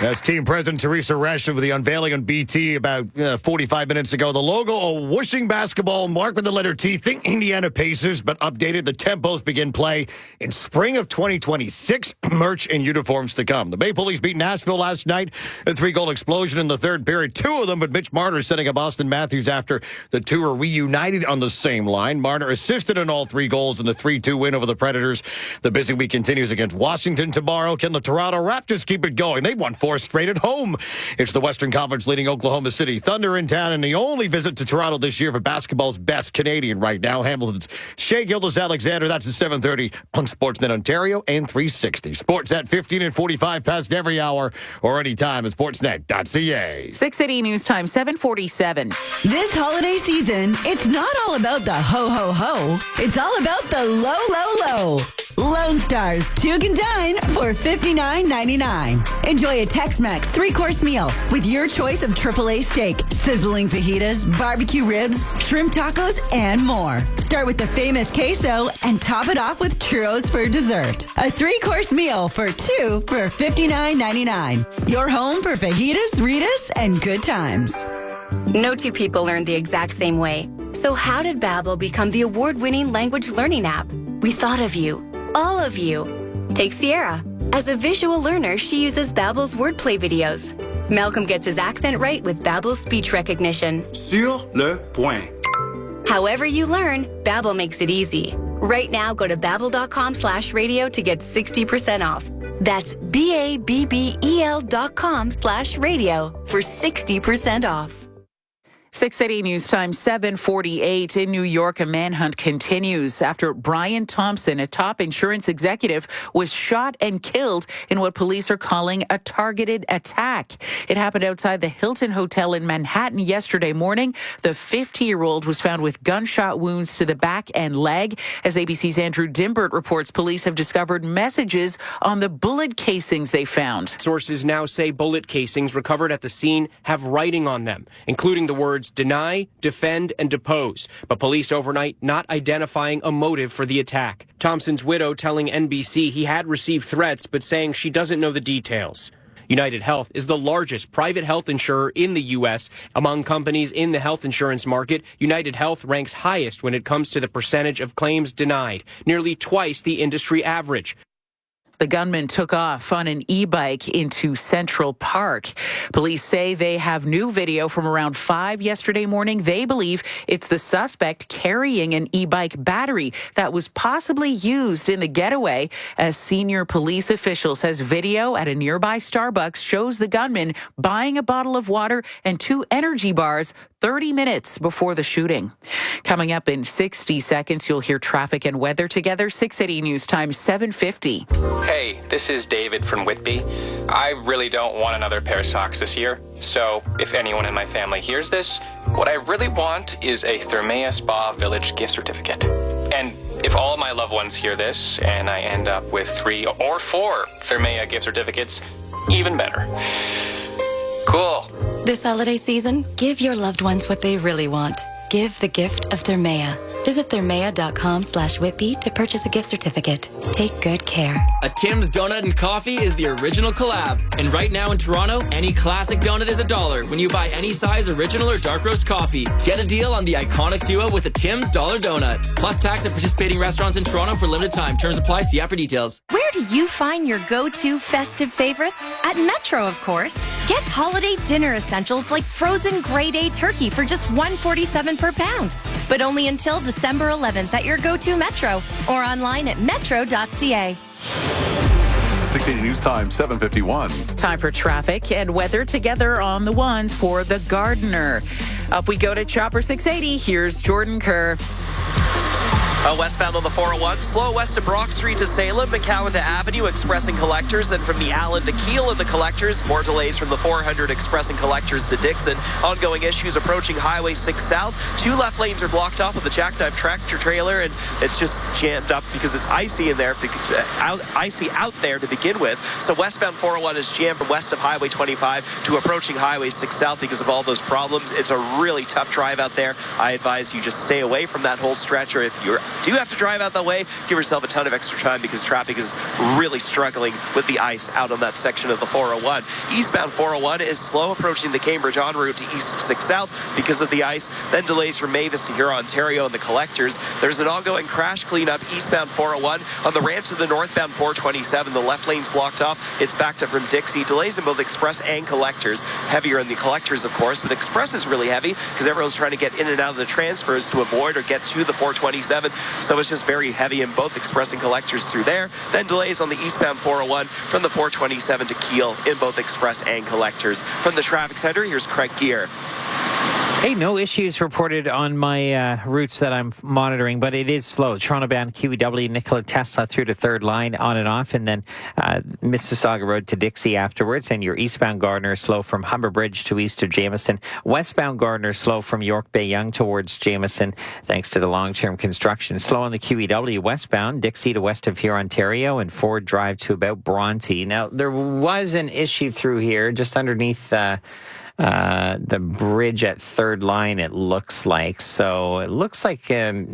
That's Team President Teresa Resch with the unveiling on BT about 45 minutes ago. The logo, a whooshing basketball marked with the letter T. Think Indiana Pacers, but updated. The Tempos begin play in spring of 2026. Merch and uniforms to come. The Maple Leafs beat Nashville last night. A 3-goal explosion in the third period. 2 of them, but Mitch Marner setting up Austin Matthews after the two were reunited on the same line. Marner assisted in all 3 goals in the 3-2 win over the Predators. The busy week continues against Washington tomorrow. Can the Toronto Raptors keep it going? They've won 4 straight at home. It's the Western Conference leading Oklahoma City Thunder in town, and the only visit to Toronto this year for basketball's best Canadian right now. Hamilton's Shea Gildas-Alexander. That's at 7:30 on Sportsnet Ontario and 360. Sportsnet 15 and 45 past every hour or anytime at sportsnet.ca. 680 News Time 7:47. This holiday season, it's not all about the ho-ho-ho. It's all about the low-low-low. Lone Star's 2 can dine for $59.99. Enjoy a Tex-Mex 3-course meal with your choice of AAA steak, sizzling fajitas, barbecue ribs, shrimp tacos, and more. Start with the famous queso and top it off with churros for dessert. A 3-course meal for 2 for $59.99. Your home for fajitas, Ritas, and good times. No two people learn the exact same way. So how did Babbel become the award-winning language learning app? We thought of you, all of you. Take Sierra. As a visual learner, she uses Babbel's wordplay videos. Malcolm gets his accent right with Babbel's speech recognition. Sur le point. However you learn, Babbel makes it easy. Right now, go to babbel.com/radio to get 60% off. That's BABBEL.com/radio for 60% off. 680 News Time 7:48. In New York, a manhunt continues after Brian Thompson, a top insurance executive, was shot and killed in what police are calling a targeted attack. It happened outside the Hilton Hotel in Manhattan yesterday morning. The 50-year-old was found with gunshot wounds to the back and leg. As ABC's Andrew Dimbert reports, police have discovered messages on the bullet casings they found. Sources now say bullet casings recovered at the scene have writing on them, including the words deny, defend, and depose, but police overnight not identifying a motive for the attack. Thompson's widow telling NBC he had received threats, but saying she doesn't know the details. United Health is the largest private health insurer in the U.S. Among companies in the health insurance market, United Health ranks highest when it comes to the percentage of claims denied, nearly twice the industry average. The gunman took off on an e-bike into Central Park. Police say they have new video from around 5 yesterday morning. They believe it's the suspect carrying an e-bike battery that was possibly used in the getaway. A senior police official says video at a nearby Starbucks shows the gunman buying a bottle of water and 2 energy bars 30 minutes before the shooting. Coming up in 60 seconds, you'll hear traffic and weather together. 680 News Time 7:50. Hey, this is David from Whitby. I really don't want another pair of socks this year. So if anyone in my family hears this, what I really want is a Thermea Spa Village gift certificate. And if all of my loved ones hear this and I end up with 3 or 4 Thermea gift certificates, even better. Cool. This holiday season, give your loved ones what they really want. Give the gift of Thermea. Visit thermea.com/Whitby to purchase a gift certificate. Take good care. A Tim's Donut and Coffee is the original collab. And right now in Toronto, any classic donut is $1 when you buy any size original or dark roast coffee. Get a deal on the iconic duo with a Tim's Dollar Donut. Plus tax at participating restaurants in Toronto for limited time. Terms apply. See app for details. Where do you find your go-to festive favorites? At Metro, of course. Get holiday dinner essentials like frozen grade A turkey for just $1.47 per pound. But only until December 11th at your go-to Metro or online at metro.ca. 680 News Time, 7:51. Time for traffic and weather together on the ones for the Gardener. Up we go to Chopper 680. Here's Jordan Kerr. Westbound on the 401, slow west of Brock Street to Salem, McAllen to Avenue, Express and Collectors, and from the Allen to Keele in the Collectors. More delays from the 400 Express and Collectors to Dixon. Ongoing issues approaching Highway 6 South. 2 left lanes are blocked off with a jackknife tractor trailer, and it's just jammed up because it's icy in there, icy out there to begin with. So westbound 401 is jammed from west of Highway 25 to approaching Highway 6 South because of all those problems. It's a really tough drive out there. I advise you just stay away from that whole stretch, or if you do have to drive out that way, give yourself a ton of extra time because traffic is really struggling with the ice out on that section of the 401. Eastbound 401 is slow approaching the Cambridge en route to east of 6 South because of the ice. Then delays from Mavis to Huron, Ontario and the Collectors. There's an ongoing crash cleanup eastbound 401 on the ramp to the northbound 427. The left lane's blocked off. It's backed up from Dixie. Delays in both Express and Collectors. Heavier in the Collectors, of course, but Express is really heavy because everyone's trying to get in and out of the transfers to avoid or get to the 427. So it's just very heavy in both Express and Collectors through there. Then delays on the eastbound 401 from the 427 to Keele in both Express and Collectors. From the traffic center, here's Craig Gear. Hey, no issues reported on my routes that I'm monitoring, but it is slow. Toronto-bound QEW, Nikola Tesla through to third line, on and off, and then Mississauga Road to Dixie afterwards. And your eastbound Gardner slow from Humber Bridge to east of Jameson. Westbound Gardner slow from York Bay Young towards Jameson, thanks to the long-term construction. Slow on the QEW westbound, Dixie to west of here, Ontario, and Ford Drive to about Bronte. Now, there was an issue through here just underneath the bridge at third line, it looks like. So it looks like a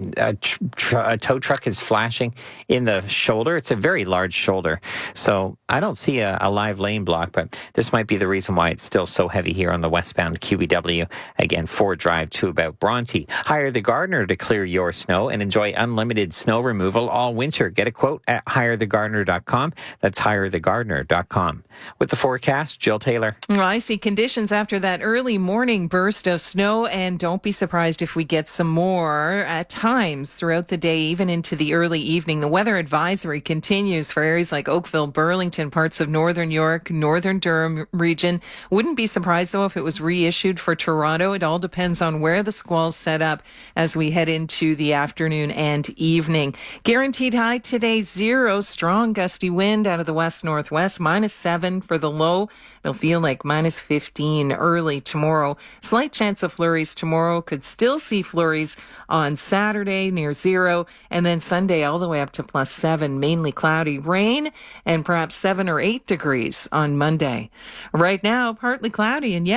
tow truck is flashing in the shoulder. It's a very large shoulder. So I don't see a live lane block, but this might be the reason why it's still so heavy here on the westbound QEW. Again, Ford Drive to about Bronte. Hire the Gardener to clear your snow and enjoy unlimited snow removal all winter. Get a quote at hirethegardener.com. That's hirethegardener.com. With the forecast, Jill Taylor. Well, I see conditions after that early morning burst of snow, and don't be surprised if we get some more at times throughout the day, even into the early evening. The weather advisory continues for areas like Oakville, Burlington, parts of northern York, northern Durham region. Wouldn't be surprised, though, if it was reissued for Toronto. It all depends on where the squalls set up as we head into the afternoon and evening. Guaranteed high today, 0. Strong gusty wind out of the west-northwest, -7 for the low. It'll feel like -15 early tomorrow. Slight chance of flurries tomorrow. Could still see flurries on Saturday near 0, and then Sunday all the way up to +7. Mainly cloudy, rain, and perhaps 7 or 8 degrees on Monday. Right now, partly cloudy, and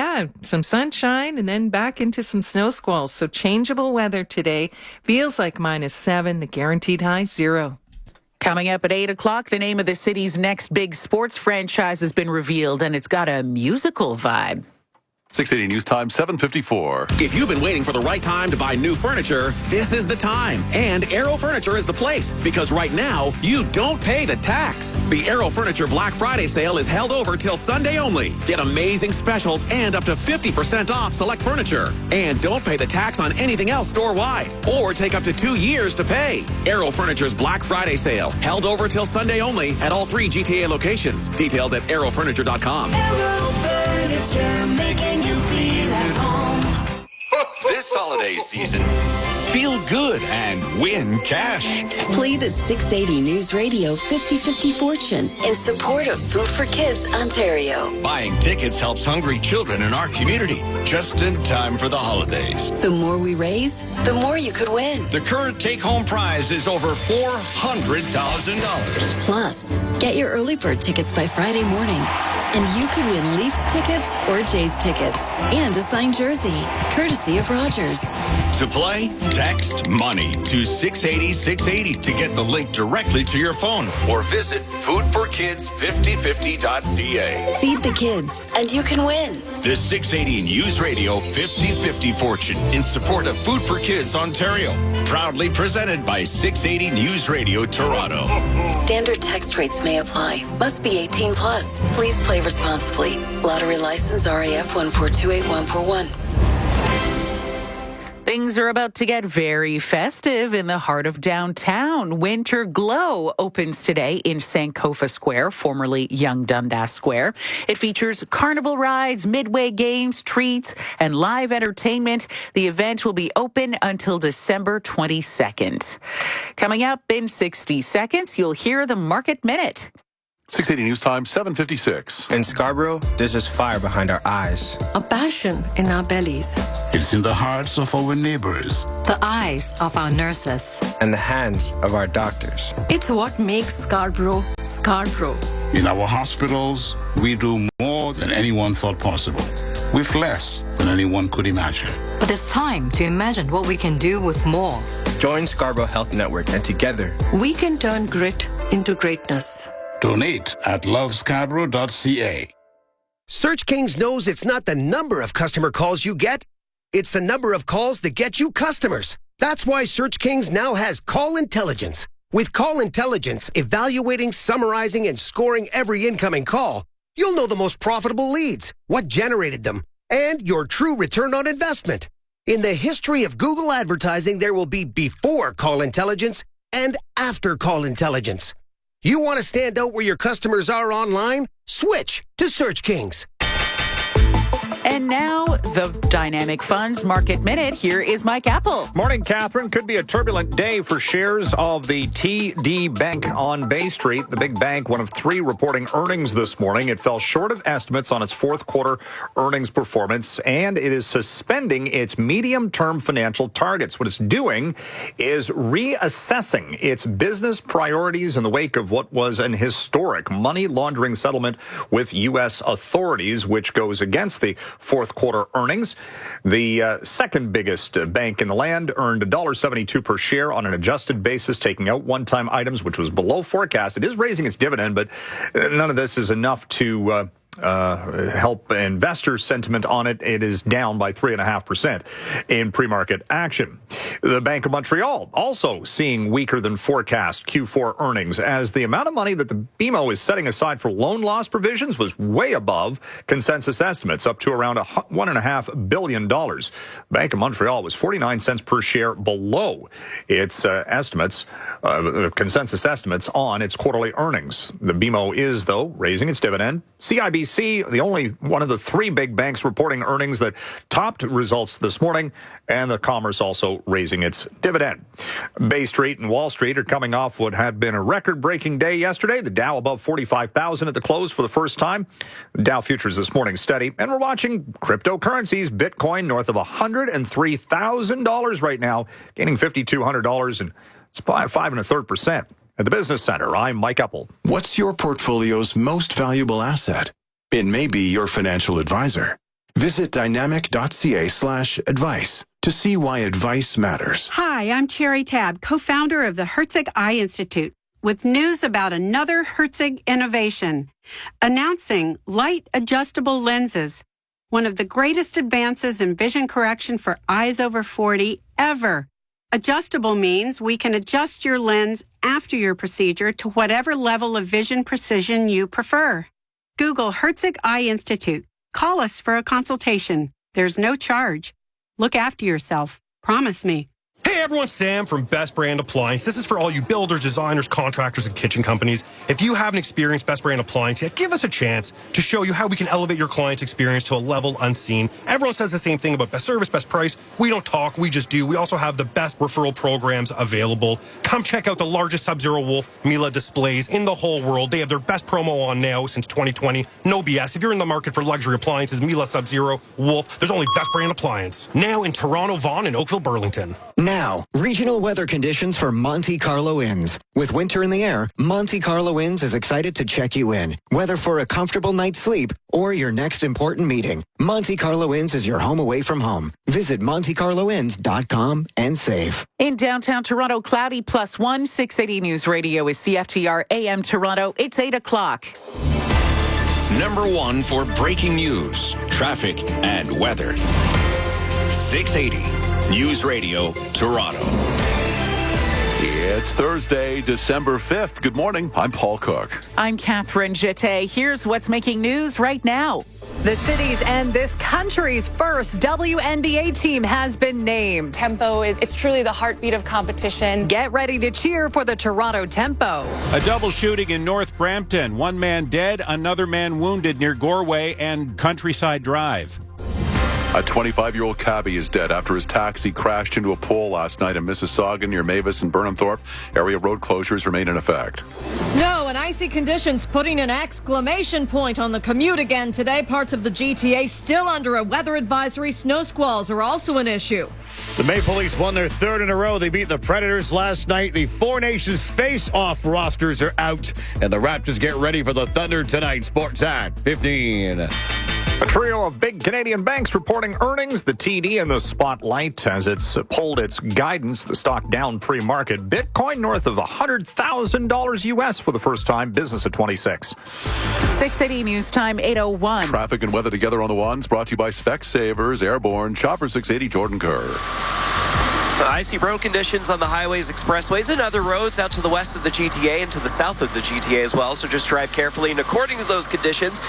some sunshine, and then back into some snow squalls. So changeable weather today. Feels like -7. The guaranteed high, 0. Coming up at 8 o'clock, the name of the city's next big sports franchise has been revealed, and it's got a musical vibe. 680 News Time, 7:54. If you've been waiting for the right time to buy new furniture, this is the time. And Aero Furniture is the place, because right now, you don't pay the tax. The Aero Furniture Black Friday sale is held over till Sunday only. Get amazing specials and up to 50% off select furniture. And don't pay the tax on anything else store-wide, or take up to 2 years to pay. Aero Furniture's Black Friday sale, held over till Sunday only at all 3 GTA locations. Details at aerofurniture.com. Aero Furniture, making you feel at home. This holiday season, feel good and win cash. Play the 680 News Radio 50/50 Fortune in support of Food for Kids Ontario. Buying tickets helps hungry children in our community, just in time for the holidays. The more we raise, the more you could win. The current take-home prize is over $400,000. Plus, get your early bird tickets by Friday morning, and you could win Leafs tickets or Jays tickets and a signed jersey, courtesy of Rogers. To play, text MONEY to 680-680 to get the link directly to your phone, or visit foodforkids5050.ca. Feed the kids, and you can win. The 680 News Radio 50/50 Fortune in support of Food for Kids Ontario. Proudly presented by 680 News Radio Toronto. Standard text rates may apply. Must be 18 plus. Please play responsibly. Lottery license RAF 1428141. Things are about to get very festive in the heart of downtown. Winter Glow opens today in Sankofa Square, formerly Young Dundas Square. It features carnival rides, midway games, treats, and live entertainment. The event will be open until December 22nd. Coming up in 60 seconds, you'll hear the Market Minute. 680 News Time, 7:56. In Scarborough, there's this fire behind our eyes. A passion in our bellies. It's in the hearts of our neighbors. The eyes of our nurses. And the hands of our doctors. It's what makes Scarborough, Scarborough. In our hospitals, we do more than anyone thought possible, with less than anyone could imagine. But it's time to imagine what we can do with more. Join Scarborough Health Network, and together, we can turn grit into greatness. Donate at lovescarborough.ca. Search Kings knows it's not the number of customer calls you get, it's the number of calls that get you customers. That's why Search Kings now has Call Intelligence. With Call Intelligence, evaluating, summarizing, and scoring every incoming call, you'll know the most profitable leads, what generated them, and your true return on investment. In the history of Google advertising, there will be before Call Intelligence and after Call Intelligence. You want to stand out where your customers are online? Switch to Search Kings. And now, the Dynamic Funds Market Minute. Here is Mike Apple. Morning, Catherine. Could be a turbulent day for shares of the TD Bank on Bay Street. The big bank, one of three reporting earnings this morning. It fell short of estimates on its fourth quarter earnings performance, and it is suspending its medium-term financial targets. What it's doing is reassessing its business priorities in the wake of what was an historic money laundering settlement with U.S. authorities, which goes against the fourth quarter earnings. The second biggest bank in the land earned $1.72 per share on an adjusted basis, taking out one-time items, which was below forecast. It is raising its dividend, but none of this is enough to help investor sentiment on it. It is down by 3.5% in pre-market action. The Bank of Montreal also seeing weaker than forecast Q4 earnings, as the amount of money that the BMO is setting aside for loan loss provisions was way above consensus estimates, up to around $1.5 billion. Bank of Montreal was 49 cents per share below its consensus estimates on its quarterly earnings. The BMO is, though, raising its dividend. CIBC, the only one of the three big banks reporting earnings that topped results this morning, and the Commerce also raising its dividend. Bay Street and Wall Street are coming off what had been a record-breaking day yesterday. The Dow above 45,000 at the close for the first time. The Dow futures this morning steady, and we're watching cryptocurrencies. Bitcoin north of $103,000 right now, gaining $5,200, and it's 5.33%. At the Business Center, I'm Mike Apple. What's your portfolio's most valuable asset? It may be your financial advisor. Visit dynamic.ca/advice to see why advice matters. Hi, I'm Cherry Tab, co-founder of the Herzig Eye Institute, with news about another Herzig innovation. Announcing light adjustable lenses, one of the greatest advances in vision correction for eyes over 40 ever. Adjustable means we can adjust your lens after your procedure to whatever level of vision precision you prefer. Google Herzig Eye Institute. Call us for a consultation. There's no charge. Look after yourself. Promise me. Hey everyone, Sam from Best Brand Appliance. This is for all you builders, designers, contractors, and kitchen companies. If you haven't experienced Best Brand Appliance yet, give us a chance to show you how we can elevate your client's experience to a level unseen. Everyone says the same thing about best service, best price. We don't talk, we just do. We also have the best referral programs available. Come check out the largest Sub-Zero Wolf Mila displays in the whole world. They have their best promo on now since 2020. No BS. If you're in the market for luxury appliances, Mila, Sub-Zero, Wolf, there's only Best Brand Appliance. Now in Toronto, Vaughan, and Oakville, Burlington. Now, regional weather conditions for Monte Carlo Inns. With winter in the air, Monte Carlo Inns is excited to check you in. Whether for a comfortable night's sleep or your next important meeting, Monte Carlo Inns is your home away from home. Visit MonteCarloInns.com and save. In downtown Toronto, cloudy +1. 680 News Radio is CFTR AM Toronto. It's 8 o'clock. Number one for breaking news, traffic, and weather. 680 News Radio, Toronto. It's Thursday, December 5th. Good morning. I'm Paul Cook. I'm Catherine Jeté. Here's what's making news right now. The city's and this country's first WNBA team has been named. Tempo is truly the heartbeat of competition. Get ready to cheer for the Toronto Tempo. A double shooting in North Brampton. One man dead, another man wounded near Goreway and Countryside Drive. A 25-year-old cabbie is dead after his taxi crashed into a pole last night in Mississauga near Mavis and Burnhamthorpe. Area road closures remain in effect. Snow and icy conditions putting an exclamation point on the commute again today. Parts of the GTA still under a weather advisory. Snow squalls are also an issue. The Maple Leafs won their third in a row. They beat the Predators last night. The Four Nations face-off rosters are out, and the Raptors get ready for the Thunder tonight. Sports at 15. A trio of big Canadian banks reporting earnings. The TD in the spotlight as it's pulled its guidance. The stock down pre-market. Bitcoin north of $100,000 US for the first time. Business at 26. 6:80 news time, 8:01. Traffic and weather together on the ones. Brought to you by Specsavers, Airborne, Chopper 680, Jordan Kerr. Icy road conditions on the highways, expressways, and other roads out to the west of the GTA and to the south of the GTA as well. So just drive carefully. And according to those conditions,